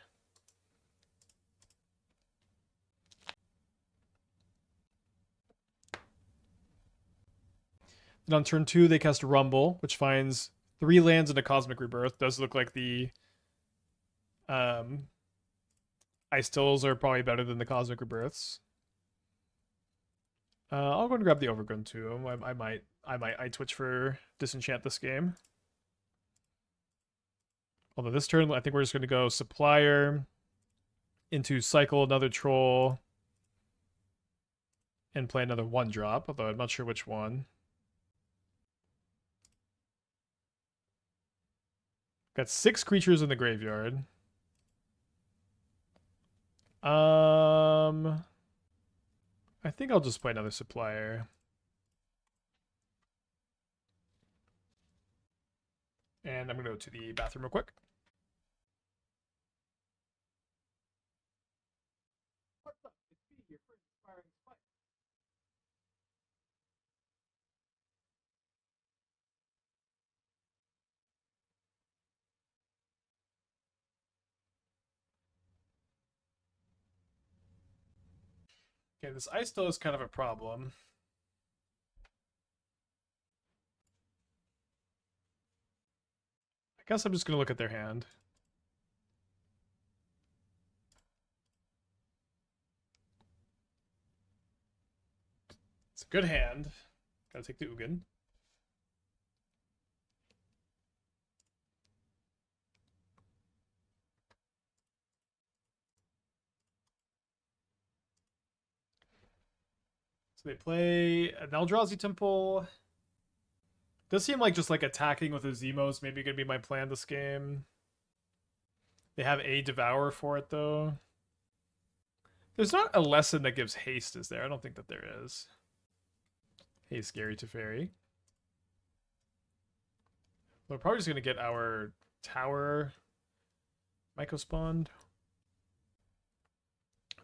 Then on turn 2, they cast Rumble, which finds 3 lands and a Cosmic Rebirth. Does look like the Ice Tills are probably better than the Cosmic Rebirths. I'll go and grab the Overgrown Tomb. I might Eyetwitch for Disenchant this game. Although this turn, I think we're just going to go Supplier into cycle another Troll and play another 1-drop, although I'm not sure which one. Got 6 creatures in the graveyard. I think I'll just play another Supplier. And I'm going to go to the bathroom real quick. Okay, this ice still is kind of a problem. I guess I'm just going to look at their hand. It's a good hand. Gotta take the Ugin. So they play an Eldrazi Temple. Does seem like just like attacking with a Zemo is maybe going to be my plan this game. They have a Devourer for it, though. There's not a lesson that gives haste, is there? I don't think that there is. Hey, Scary Teferi. We're probably just going to get our Tower Mycospawn.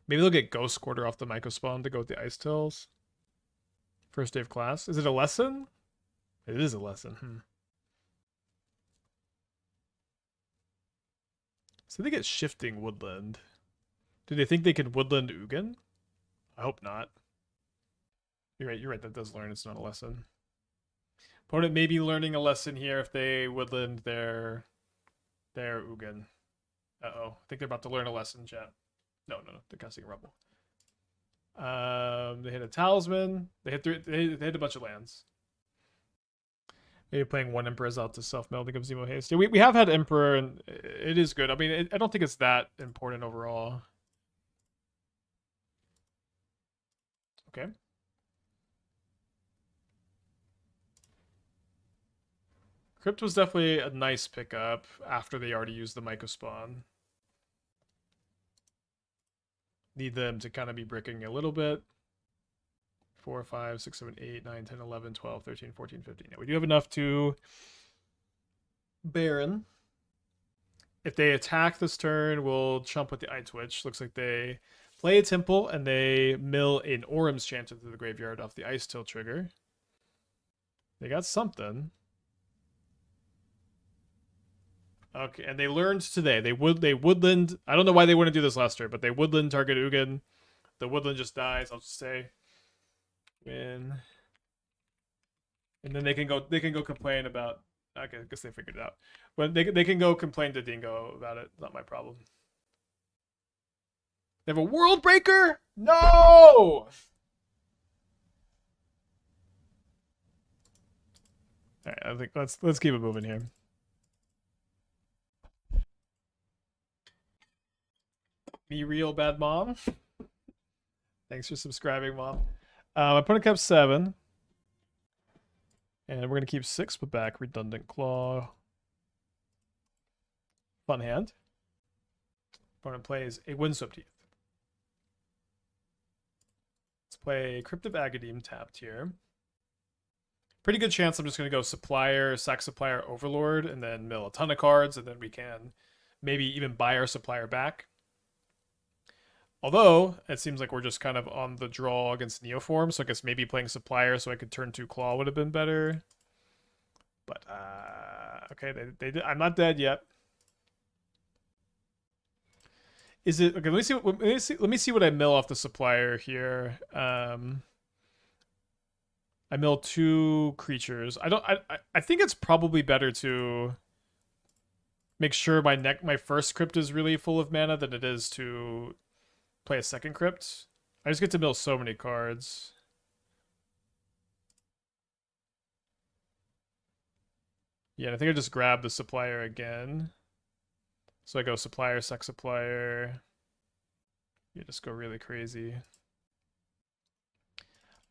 Maybe they'll get Ghost Quarter off the Mycospawn to go with the Ice Tills. First day of class. Is it a lesson? It is a lesson. So they get Shifting Woodland. Do they think they can Woodland Ugin? I hope not. You're right, that does learn. It's not a lesson. Opponent may be learning a lesson here if they Woodland their Ugin. Uh-oh. I think they're about to learn a lesson, chat. No, they're casting a Rumble. They hit a Talisman. They hit a bunch of lands. Maybe playing 1 Emperor's out to self-melding of Zemo Haste. Yeah, we have had Emperor, and it is good. I mean, I don't think it's that important overall. Okay. Crypt was definitely a nice pickup after they already used the Mycospawn. Need them to kind of be bricking a little bit. 4, 5, 6, 7, 8, 9, 10, 11, 12, 13, 14, 15. Yeah, we do have enough to Baron. If they attack this turn, we'll chump with the Eyetwitch. Looks like they play a Temple and they mill an Orum's Chant into the graveyard off the Ice Till trigger. They got something. Okay, and they learned today. They woodland. I don't know why they wouldn't do this last turn, but they woodland target Ugin. The woodland just dies. I'll just say win, and then they can go complain about. Okay, I guess they figured it out. But they can go complain to Dingo about it. Not my problem. They have a World Breaker? No! Alright, I think let's keep it moving here. Me real bad mom. Thanks for subscribing, mom. My opponent kept 7. And we're gonna keep 6, but back redundant claw. Fun hand. Opponent plays a Windswept Teeth. Let's play Crypt of Agadeem tapped here. Pretty good chance I'm just going to go Supplier, sack Supplier, Overlord, and then mill a ton of cards, and then we can maybe even buy our Supplier back. Although, it seems like we're just kind of on the draw against Neoform, so I guess maybe playing Supplier so I could turn 2 Klaw would have been better. But, okay, they did. I'm not dead yet. Is it okay? Let me see what I mill off the Supplier here. I mill 2 creatures. I think it's probably better to make sure my first crypt is really full of mana than it is to play a second crypt. I just get to mill so many cards. Yeah, I think I just grab the Supplier again. So I go Supplier, sack Supplier. You just go really crazy.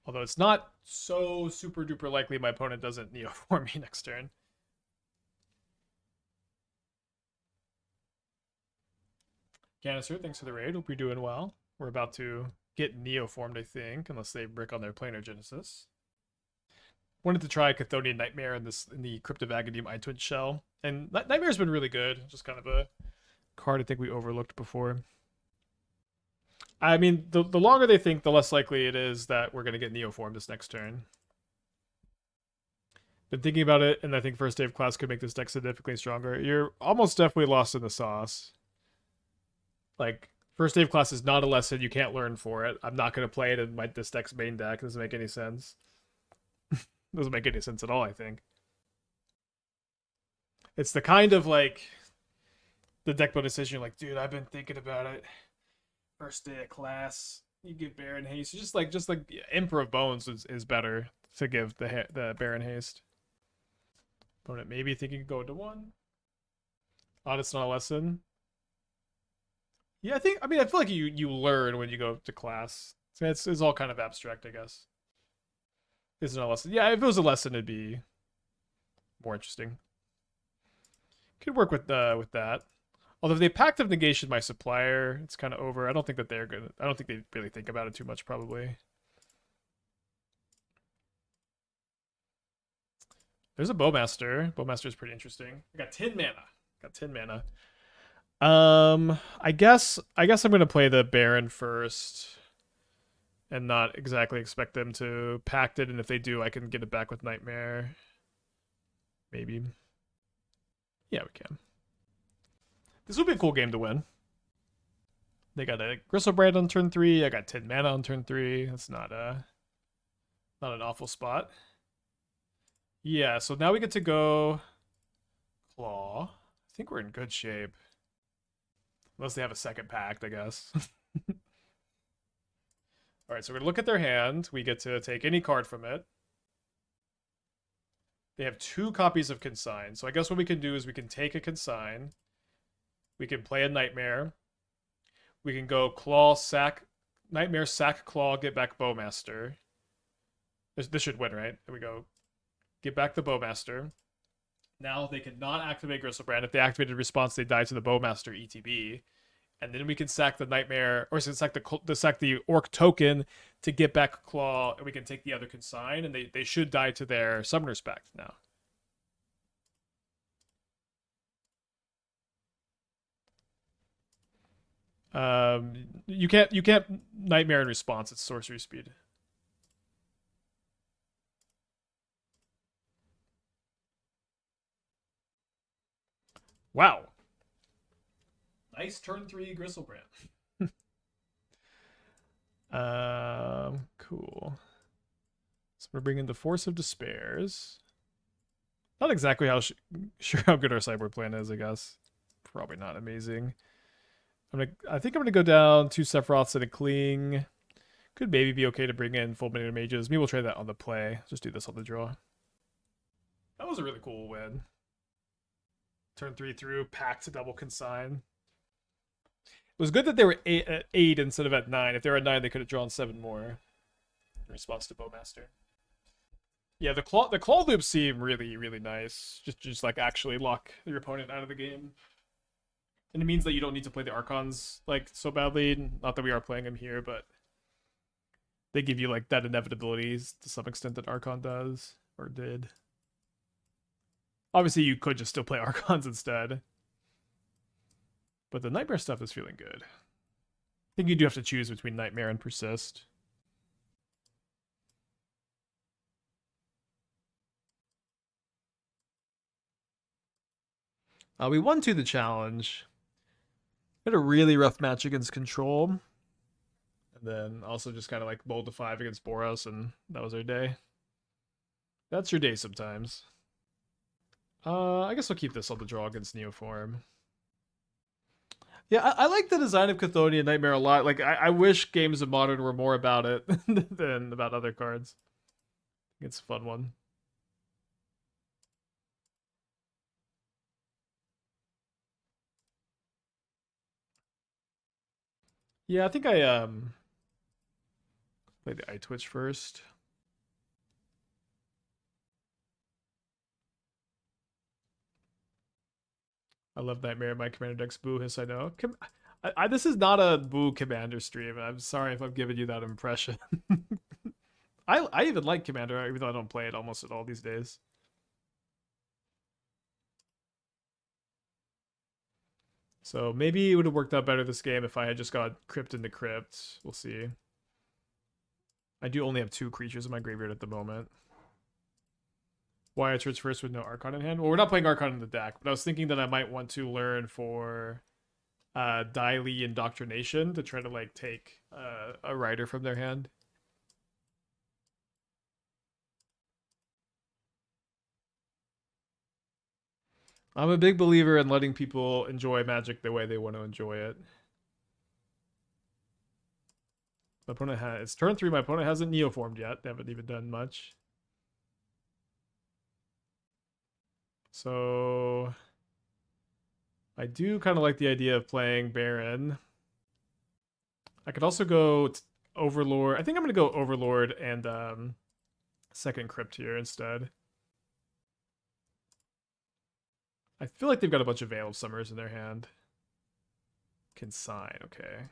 Although it's not so super duper likely my opponent doesn't Neoform me next turn. Canister, thanks for the raid. Hope you're doing well. We're about to get Neoformed, I think, unless they brick on their Planar Genesis. Wanted to try Chthonian Nightmare in the Crypt of Agadeem Eyetwitch shell. And Nightmare's been really good. Just kind of a card I think we overlooked before. I mean, the longer they think, the less likely it is that we're going to get Neoform this next turn. Been thinking about it, and I think first day of class could make this deck significantly stronger. You're almost definitely lost in the sauce. Like, first day of class is not a lesson. You can't learn for it. I'm not going to play it in this deck's main deck. It doesn't make any sense. Doesn't make any sense at all, I think. It's the kind of, like, the deck building decision, like, dude, I've been thinking about it. First day of class, you give Baron Haste. Just like Emperor of Bones is better to give the Baron Haste. Opponent maybe thinking go to 1. It's not a lesson. Yeah, I feel like you learn when you go to class. So it's all kind of abstract, I guess. It's not a lesson. Yeah, if it was a lesson, it'd be more interesting. Could work with that. Although if they Pact of Negation my Supplier, it's kind of over. I don't think they really think about it too much, probably. There's a Bowmaster. Bowmaster is pretty interesting. I got 10 mana. I guess I'm gonna play the Baron first, and not exactly expect them to Pact it. And if they do, I can get it back with Nighmare. Maybe. Yeah, we can. This would be a cool game to win. They got a Gristlebrand on turn 3. I got 10 mana on turn 3. That's not an awful spot. Yeah, so now we get to go Klaw. I think we're in good shape. Unless they have a second Pact, I guess. Alright, so we're going to look at their hand. We get to take any card from it. They have 2 copies of Consign. So I guess what we can do is we can take a Consign. We can play a Nighmare. We can go Klaw, sack, Nighmare, sack, Klaw, get back Bowmaster. This should win, right? There we go. Get back the Bowmaster. Now they cannot activate Gristlebrand. If they activated response, they die to the Bowmaster ETB. And then we can sack the Nighmare, or sack the Orc token to get back Klaw, and we can take the other Consign, and they should die to their Summoner's Pact now. You can't Nighmare in response. It's sorcery speed. Wow. Nice turn 3 Gristlebrand. Cool. So we're bringing the Force of Despairs. Not exactly sure how good our sideboard plan is, I guess. Probably not amazing. I think I'm gonna go down 2 Sephiroths and a Cling. Could maybe be okay to bring in Fulminator Mages. Maybe we'll try that on the play. Just do this on the draw. That was a really cool win. Turn 3 through, packed to double consign. It was good that they were at 8 instead of at 9. If they were at 9, they could have drawn 7 more in response to Bowmaster. Yeah, the claw loops seem really, really nice. Just like actually lock your opponent out of the game. And it means that you don't need to play the Archons like so badly. Not that we are playing them here, but they give you like that inevitability to some extent that Archon does or did. Obviously, you could just still play Archons instead. But the Nightmare stuff is feeling good. I think you do have to choose between Nightmare and Persist. We won the challenge. We had a really rough match against Control. And then also just kind of like bowled to 5 against Boros, and that was our day. That's your day sometimes. I guess I'll keep this on the draw against Neoform. Yeah, I like the design of Chthonian Nightmare a lot. Like, I wish games of Modern were more about it than about other cards. It's a fun one. Yeah, I think I play the Eyetwitch first. I love Nightmare in my commander decks. Boo hiss, I know. This is not a boo commander stream. I'm sorry if I've given you that impression. I even like commander, even though I don't play it almost at all these days. So maybe it would have worked out better this game if I had just got Crypt into Crypt. We'll see. I do only have 2 creatures in my graveyard at the moment. Eyetwitch first with no Archon in hand. Well, we're not playing Archon in the deck, but I was thinking that I might want to learn for Dai Li Indoctrination to try to like take a rider from their hand. I'm a big believer in letting people enjoy Magic the way they want to enjoy it. My opponent has it's turn 3. My opponent hasn't neoformed yet. They haven't even done much. So I do kind of like the idea of playing Baron. I could also go Overlord. I think I'm going to go Overlord and second Crypt here instead. I feel like they've got a bunch of Veil of Summers in their hand. Consign, okay.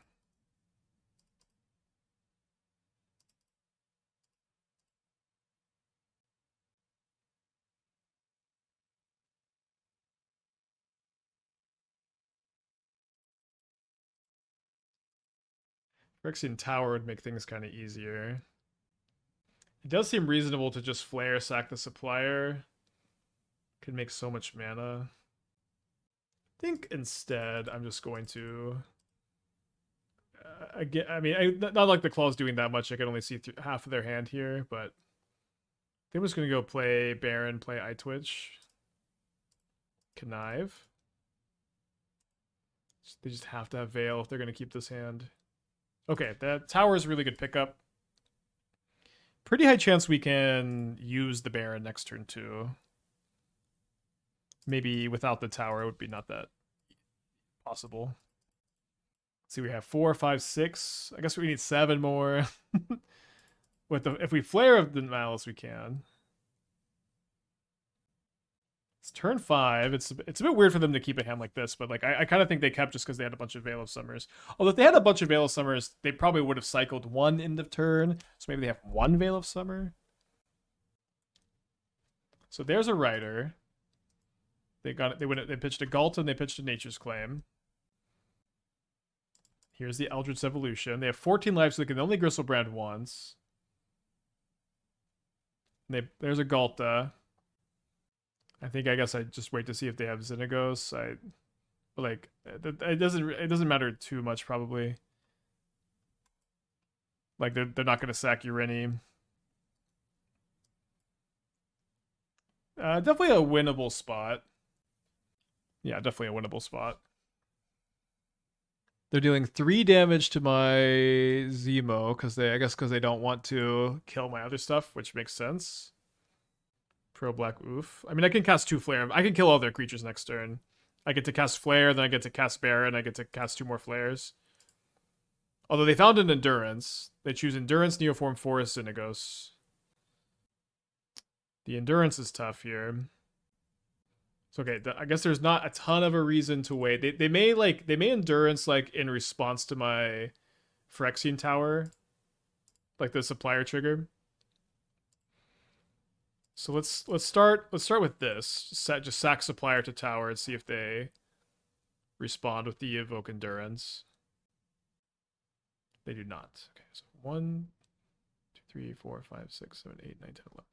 Phyrexian Tower would make things kind of easier. It does seem reasonable to just Flare, sack the Supplier. Could make so much mana. I think instead I'm just going to... not like the Claw's doing that much. I can only see through half of their hand here, but... I think I'm just going to go play Baron, play Eyetwitch. Connive. They just have to have Veil if they're going to keep this hand. Okay, that tower is a really good pickup. Pretty high chance we can use the Baron next turn too. Maybe without the tower, it would be not that possible. Let's see, we have 4, 5, 6. I guess we need 7 more. If we Flare of the Malice, we can. It's turn 5. It's a bit weird for them to keep a hand like this, but like I kind of think they kept just because they had a bunch of Veil of Summers. Although if they had a bunch of Veil of Summers, they probably would have cycled 1 end of turn. So maybe they have 1 Veil of Summer. So there's a Rider. They pitched a Galt and they pitched a Nature's Claim. Here's the Eldritch Evolution. They have 14 lives, so they can only Gristlebrand once. There's a Galta. I guess I just wait to see if they have Xenagos. It doesn't matter too much probably. Like they're not gonna sack Ureni. Definitely a winnable spot. Yeah, definitely a winnable spot. They're dealing 3 damage to my Zemo because they don't want to kill my other stuff, which makes sense. Pro Black Oof. I mean, I can cast 2 Flare. I can kill all their creatures next turn. I get to cast Flare, then I get to cast Baron, I get to cast 2 more Flares. Although they found an Endurance. They choose Endurance, Neoform, Forest, Inagos. The Endurance is tough here. So okay, I guess there's not a ton of a reason to wait. They may Endurance like in response to my Phyrexian Tower, like the Supplier trigger. So let's start with this. Just sack Supplier to Tower and see if they respond with the Evoke Endurance. They do not. Okay, so 1, 2, 3, 4, 5, 6, 7, 8, 9, 10, 11, 12.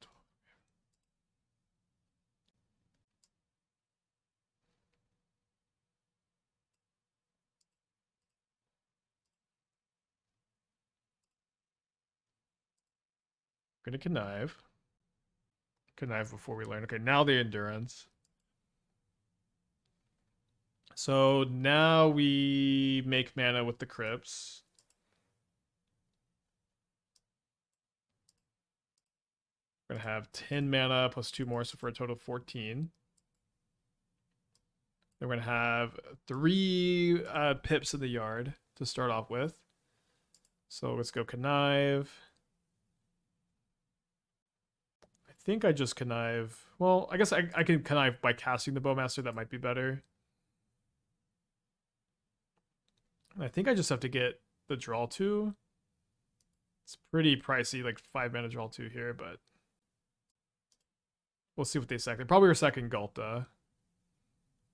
Gonna connive before we learn. Okay, now the Endurance. So now we make mana with the Crypts. We're gonna have 10 mana plus 2 more, so for a total of 14. Then we're gonna have 3 pips in the yard to start off with. So let's go connive. I think I just connive. Well, I guess I can connive by casting the Bowmaster. That might be better. I think I just have to get the draw 2. It's pretty pricey, like 5 mana draw 2 here, but we'll see what they sack. They probably are sacking Ghalta.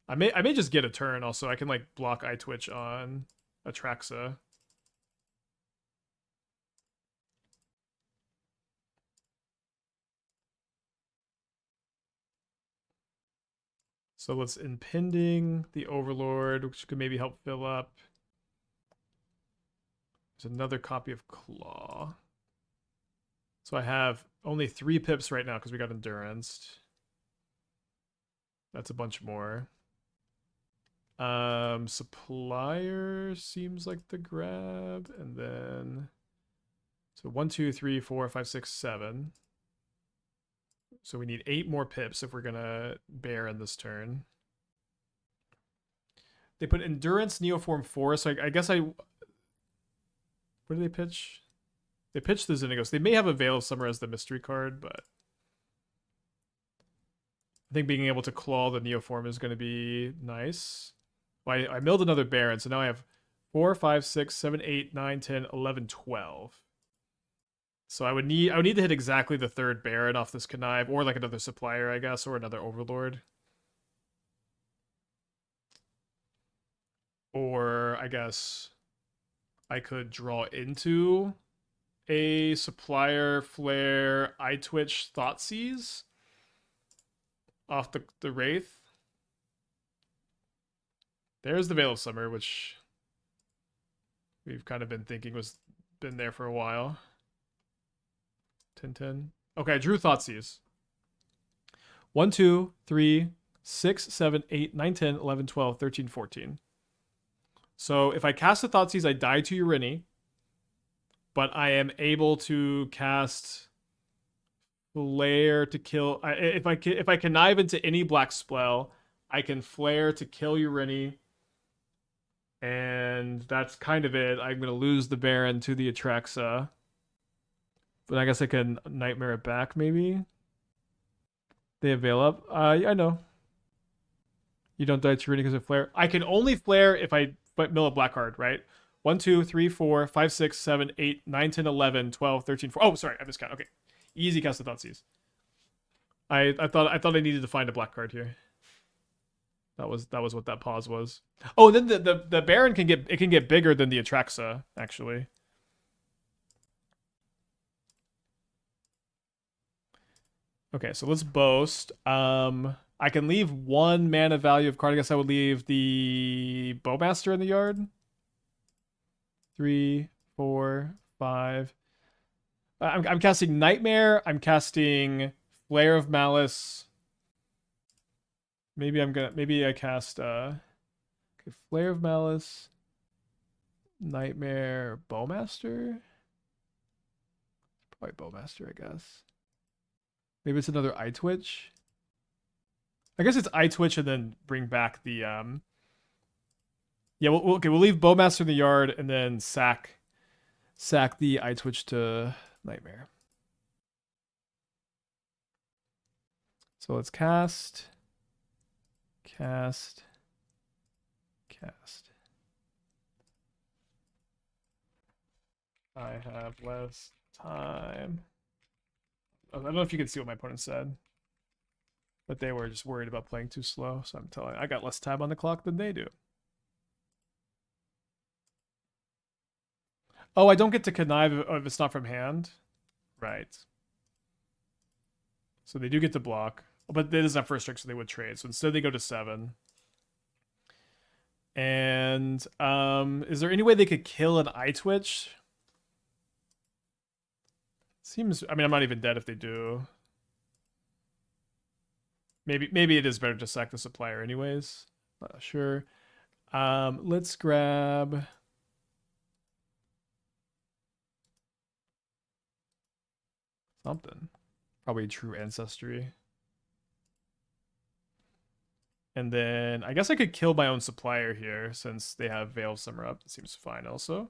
I may just get a turn also. I can like block Eyetwitch on Atraxa. So let's Impending the Overlord, which could maybe help fill up. There's another copy of Klaw. So I have only 3 pips right now because we got Enduranced. That's a bunch more. Supplier seems like the grab. And then... So 1, 2, 3, 4, 5, 6, 7. So we need 8 more pips if we're going to Baron this turn. They put Endurance, Neoform, Forest. So I guess I... What do they pitch? They pitched the Xenagos. They may have a Veil of Summer as the mystery card, but... I think being able to claw the Neoform is going to be nice. Well, I milled another Baron, so now I have 4, 5, 6, 7, 8, 9, 10, 11, 12. So I would need to hit exactly the 3rd Baron off this connive, or like another Supplier, I guess, or another Overlord. Or I guess I could draw into a Supplier, Flare, Eyetwitch, Thoughtseize off the Wraith. There's the Veil of Summer, which we've kind of been thinking was been there for a while. 10. Okay, I drew Thoughtseize. 1, 2, 3, 6, 7, 8, 9, 10, 11, 12, 13, 14. So if I cast the Thoughtseize, I die to Urini, but I am able to cast Flare to kill. If I connive into any black spell, I can Flare to kill Urini, and that's kind of it. I'm gonna lose the Baron to the Atraxa. But I guess I can Nightmare it back, maybe? They have Veil up? I know. You don't die to Urini because of Flare. I can only Flare if I mill a black card, right? 1, 2, 3, 4, 5, 6, 7, 8, 9, 10, 11, 12, 13, 14. Oh, sorry, I miscount. Okay. Easy cast of Thoughtseize. I thought I needed to find a black card here. That was what that pause was. Oh, then the Baron can get bigger than the Atraxa, actually. Okay, so let's boast. I can leave 1 mana value of card. I guess I would leave the Bowmaster in the yard. 3, 4, 5. I'm casting Nightmare. I'm casting Flare of Malice. Maybe I cast okay, Flare of Malice. Nightmare Bowmaster? Probably Bowmaster, I guess. Maybe it's another Eyetwitch. I guess it's Eyetwitch and then bring back the yeah, okay, we'll leave Bowmaster in the yard and then sack the Eyetwitch to Nightmare. So let's cast. I have less time. I don't know if you can see what my opponent said, but they were just worried about playing too slow. So I'm telling you, I got less time on the clock than they do. Oh, I don't get to connive if it's not from hand? Right. So they do get to block. But it doesn't have first strike, so they would trade. So instead they go to 7. And is there any way they could kill an Eyetwitch? Seems, I mean, I'm not even dead if they do. Maybe it is better to sack the Supplier anyways. Not sure. Let's grab something. Probably True Ancestry. And then I guess I could kill my own Supplier here since they have Veil of Summer up. It seems fine also.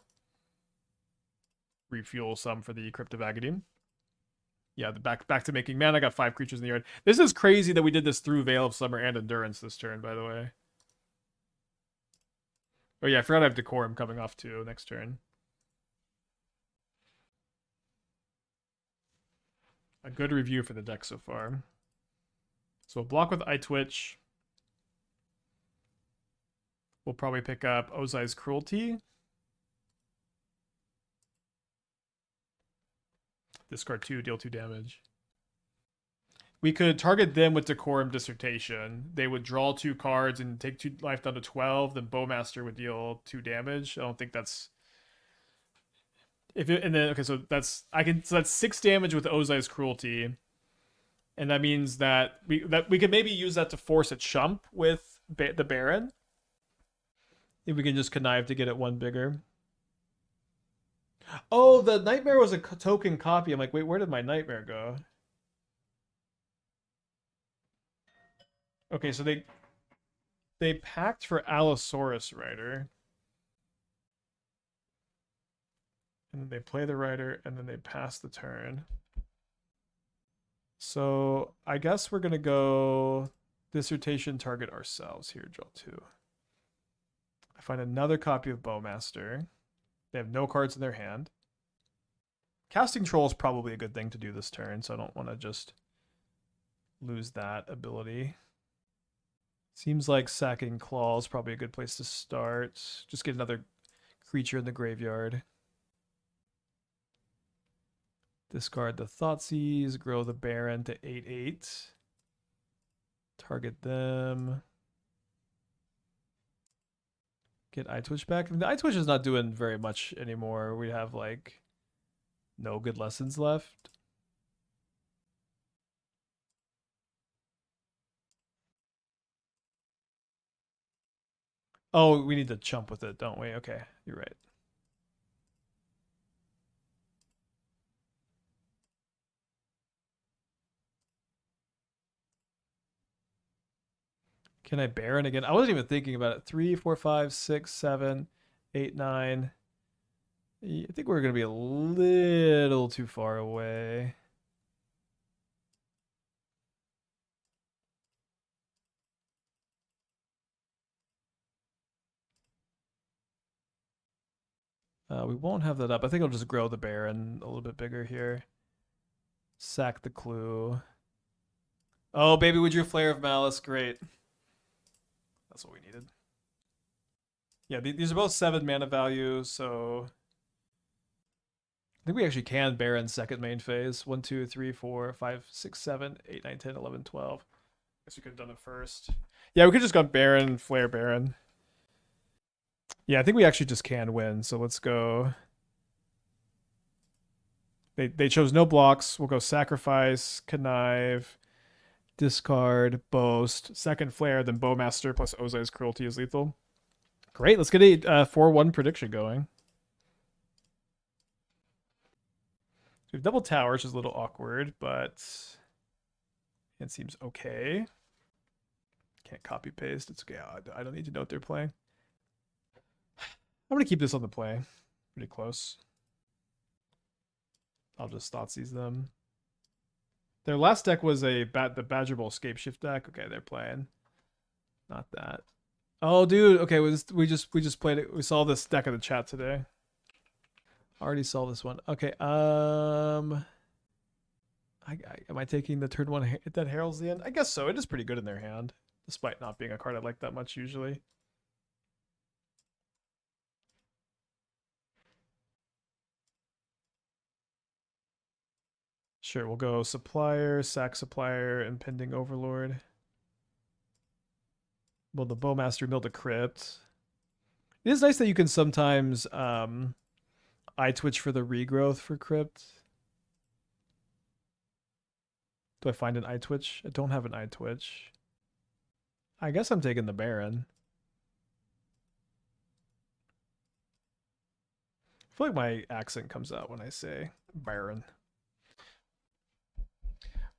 Refuel some for the Crypt of Agadeem. Yeah, the back to making mana. I got 5 creatures in the yard. This is crazy that we did this through Veil of Summer and Endurance this turn, by the way. Oh yeah, I forgot I have Decorum coming off too next turn. A good review for the deck so far. So we'll block with Eyetwitch. We'll probably pick up Ozai's Cruelty. Discard 2, deal 2 damage. We could target them with Decorum Dissertation. They would draw 2 cards and take 2 life down to 12. Then Bowmaster would deal 2 damage. I don't think that's... Okay, so that's 6 damage with Ozai's Cruelty. And that means that we could maybe use that to force a chump with the Baron. If we can just connive to get it 1 bigger. Oh, the Nightmare was a token copy. I'm like, wait, where did my Nightmare go? Okay, so they packed for Allosaurus Rider. And then they play the Rider, and then they pass the turn. So I guess we're going to go Dissertation, target ourselves here, draw 2. I find another copy of Bowmaster. They have no cards in their hand. Casting Troll is probably a good thing to do this turn, so I don't want to just lose that ability. Seems like sacking Klaw is probably a good place to start. Just get another creature in the graveyard. Discard the Thoughtseize, grow the Baron to 8/8. Target them. Get Eyetwitch back. I mean, the Eyetwitch is not doing very much anymore. We have like no good lessons left. Oh, we need to chump with it, don't we? Okay, you're right. Can I Baron again? I wasn't even thinking about it. 3, 4, 5, 6, 7, 8, 9. I think we're going to be a little too far away. We won't have that up. I think I'll just grow the Baron a little bit bigger here. Sack the Clue. Oh, baby, we drew Flare of Malice. Great. That's what we needed. Yeah, these are both 7 mana value, so I think we actually can Baron second main phase. 1, 2, 3, 4, 5, 6, 7, 8, 9, 10, 11, 12. Guess we could have done it first. Yeah, we could just gone Baron, Flare Baron. Yeah, I think we actually just can win, so let's go. They chose no blocks. We'll go Sacrifice, Connive, discard, boast, second flare, then Bowmaster plus Ozai's Cruelty is lethal. Great, let's get a 4-1 prediction going. So we have double tower, which is a little awkward, but it seems okay. Can't copy paste. It's okay. I don't need to know what they're playing. I'm going to keep this on the play. Pretty close. I'll just Thoughtseize them. Their last deck was the Badger Bowl Scape Shift deck. Okay, they're playing. Not that. Oh, dude. Okay, we just played it. We saw this deck in the chat today. Already saw this one. Okay. Am I taking the turn one that heralds the end? I guess so. It is pretty good in their hand, despite not being a card I like that much usually. Sure, we'll go Supplier, sack Supplier, Impending Overlord. Well, the Bowmaster milled a Crypt. It is nice that you can sometimes Eyetwitch for the regrowth for Crypt. Do I find an Eyetwitch? I don't have an Eyetwitch. I guess I'm taking the Baron. I feel like my accent comes out when I say Baron.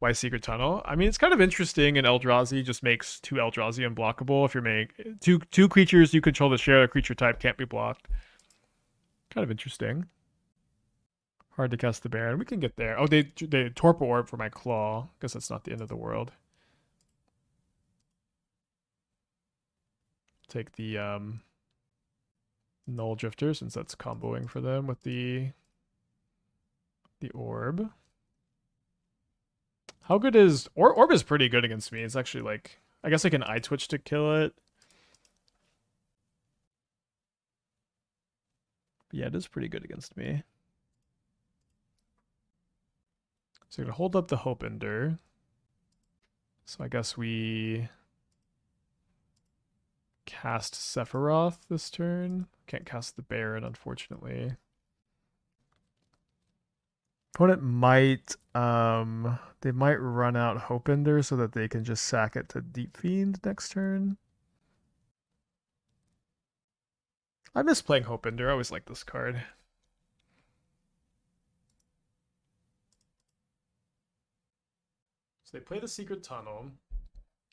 Why Secret Tunnel? I mean, it's kind of interesting, and Eldrazi just makes 2 Eldrazi unblockable. If you're making two creatures you control that share a creature type can't be blocked. Kind of interesting. Hard to cast the Baron. We can get there. Oh, they Torpor Orb for my Klaw. Guess that's not the end of the world. Take the Null Drifter, since that's comboing for them with the Orb. How good is Orb is pretty good against me. It's actually like, I guess I can Eyetwitch to kill it. But yeah, it is pretty good against me. So you're gonna hold up the Hope Ender. So I guess we cast Sephiroth this turn. Can't cast the Baron, unfortunately. Opponent might they might run out Hope Ender so that they can just sack it to Deep Fiend next turn. I miss playing Hope Ender. I always like this card. So they play the Secret Tunnel.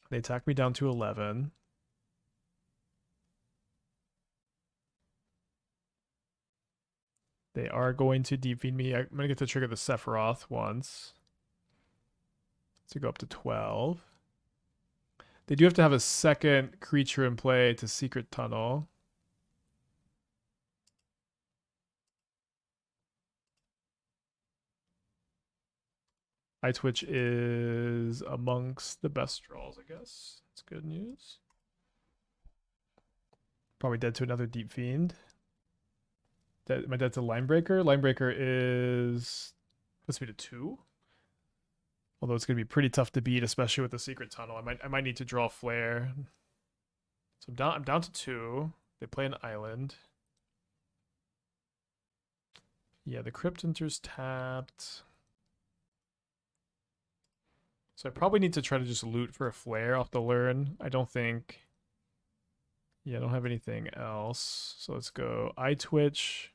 They attack me down to 11. They are going to Deep Fiend me. I'm going to get to trigger the Sephiroth once. To go up to 12. They do have to have a second creature in play to Secret Tunnel. Eyetwitch is amongst the best draws, I guess. That's good news. Probably dead to another Deep Fiend. Am I dead to Linebreaker? Linebreaker is supposed to be to 2. Although it's going to be pretty tough to beat, especially with the Secret Tunnel. I might need to draw Flare. So I'm down to 2. They play an island. Yeah, the Crypt enters tapped. So I probably need to try to just loot for a Flare off the Learn. I don't think... Yeah, I don't have anything else. So let's go Eyetwitch.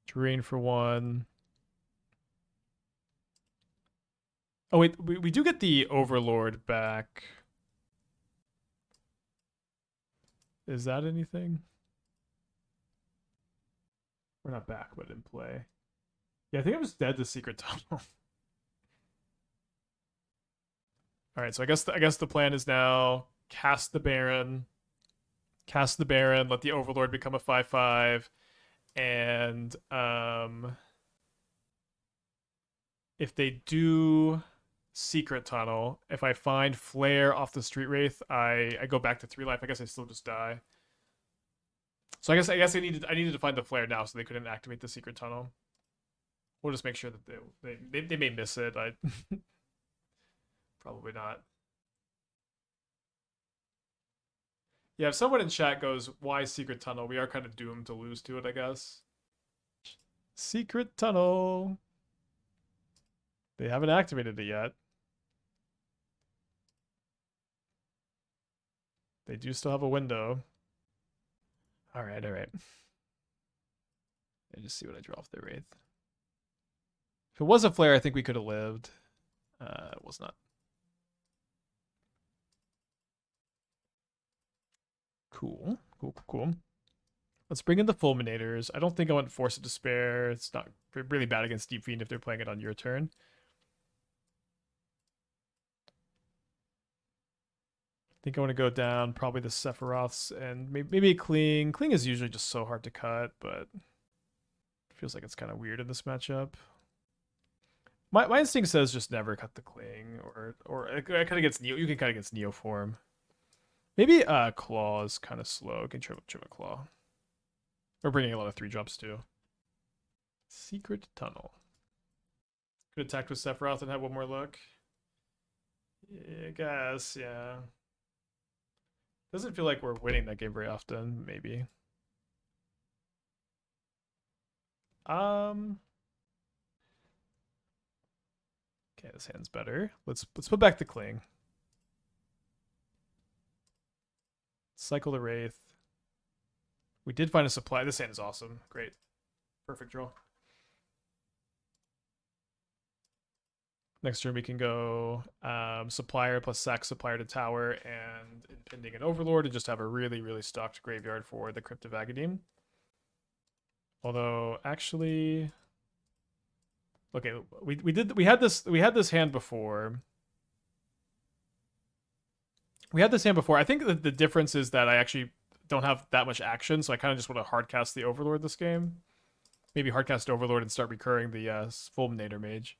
Drain for 1. Oh, wait, we do get the Overlord back. Is that anything? We're not back, but in play. Yeah, I think I was dead to Secret Tunnel. Alright, so I guess the plan is now cast the Baron. Cast the Baron, let the Overlord become a 5/5. And if they do Secret Tunnel, if I find Flare off the Street Wraith, I go back to 3 life. I guess I still just die. So I guess I needed to find the Flare now so they couldn't activate the Secret Tunnel. We'll just make sure that they may miss it. I probably not. Yeah, if someone in chat goes, why Secret Tunnel? We are kind of doomed to lose to it, I guess. Secret Tunnel. They haven't activated it yet. They do still have a window. Alright, alright. I just see what I draw off the Wraith. If it was a flare, I think we could have lived. It was not. Cool. Let's bring in the Fulminators. I don't think I want Force of Despair. It's not really bad against Deep Fiend if they're playing it on your turn. I think I want to go down probably the Sephiroths and maybe a Kling. Kling is usually just so hard to cut, but it feels like it's kind of weird in this matchup. My instinct says just never cut the Kling, or it kind of gets Neo. You can cut against Neoform. Maybe Klaw is kind of slow. You can trim a Klaw. We're bringing a lot of 3-drops too. Secret Tunnel. Could attack with Sephiroth and have one more look. Yeah, I guess, yeah. Doesn't feel like we're winning that game very often, maybe. Okay, this hand's better. Let's put back the Kling. Cycle the Wraith. We did find a supply. This hand is awesome. Great. Perfect draw. Next turn we can go Supplier plus sack Supplier to Tower and Impending an Overlord and just have a really, really stocked graveyard for the Crypt of Agadeem. Although, actually... Okay, we had this hand before. We had this hand before. I think that the difference is that I actually don't have that much action, so I kind of just want to hardcast the Overlord this game. Maybe hardcast Overlord and start recurring the Fulminator Mage.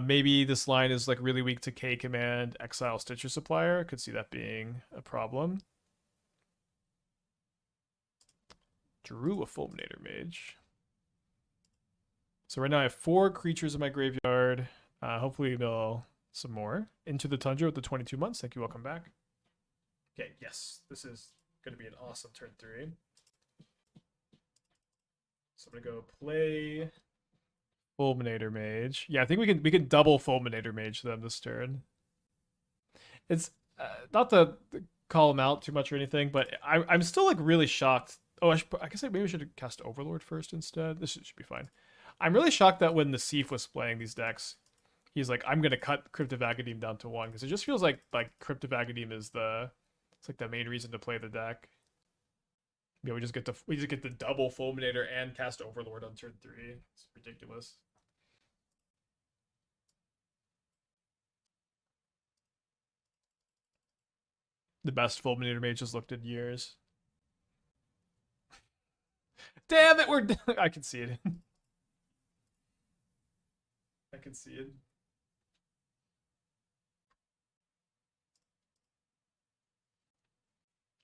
Maybe this line is like really weak to K command, exile Stitcher Supplier. Could see that being a problem. Drew a Fulminator Mage. So right now I have 4 creatures in my graveyard. Hopefully they'll some more. Into the Tundra with the 22 months. Thank you. Welcome back. Okay, yes. This is going to be an awesome turn 3. So I'm going to go play Fulminator Mage. Yeah, I think we can double Fulminator Mage them this turn. It's not to call him out too much or anything, but I'm still like really shocked. Oh, I guess maybe I should have cast Overlord first instead. This should be fine. I'm really shocked that when the Thief was playing these decks, he's like, I'm gonna cut Crypt of Agadeem down to 1 because it just feels like Crypt of Agadeem is it's like the main reason to play the deck. Yeah, we just get the double Fulminator and cast Overlord on turn 3. It's ridiculous. The best Fulminator Mage has looked in years. Damn it, I can see it. I can see it.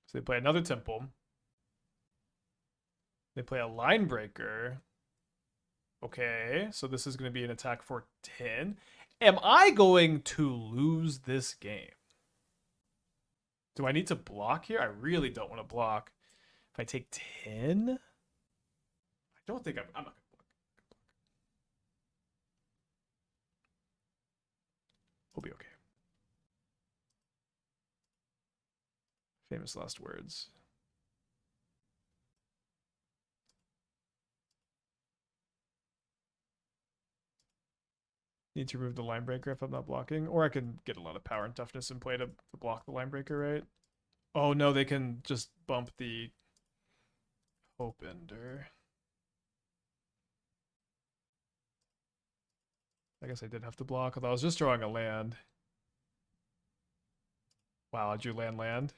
So they play another Temple. They play a Line Breaker. Okay, so this is going to be an attack for 10. Am I going to lose this game? Do I need to block here? I really don't want to block. If I take 10? I don't think I'm not going to block. We'll be okay. Famous last words. Need to remove the Line Breaker if I'm not blocking. Or I can get a lot of power and toughness in play to block the Line Breaker, right? Oh no, they can just bump the Hope Ender. I guess I did have to block, although I was just drawing a land. Wow, I drew land.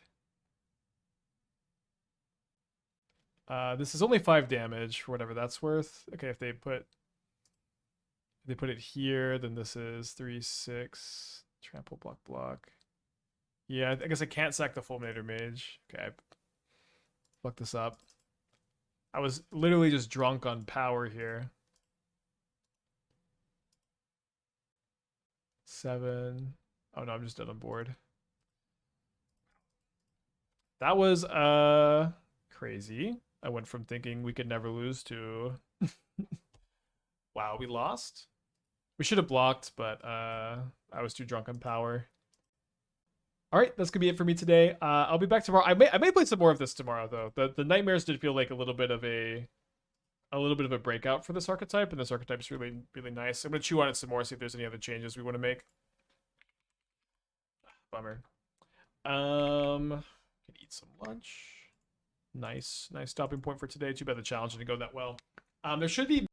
This is only 5 damage for whatever that's worth. Okay, if they put it here, then this is 3/6 trample block. Yeah, I guess I can't sack the Fulminator Mage. Okay, I fucked this up. I was literally just drunk on power here. 7. Oh no, I'm just dead on board. That was crazy. I went from thinking we could never lose to wow, we lost. We should have blocked, but I was too drunk on power. All right, that's gonna be it for me today. I'll be back tomorrow. I may play some more of this tomorrow though. The nightmares did feel like a little bit of a a little bit of a breakout for this archetype, and this archetype is really, really nice. I'm going to chew on it some more, see if there's any other changes we want to make. Bummer. Can eat some lunch. Nice stopping point for today. Too bad the challenge didn't go that well. There should be...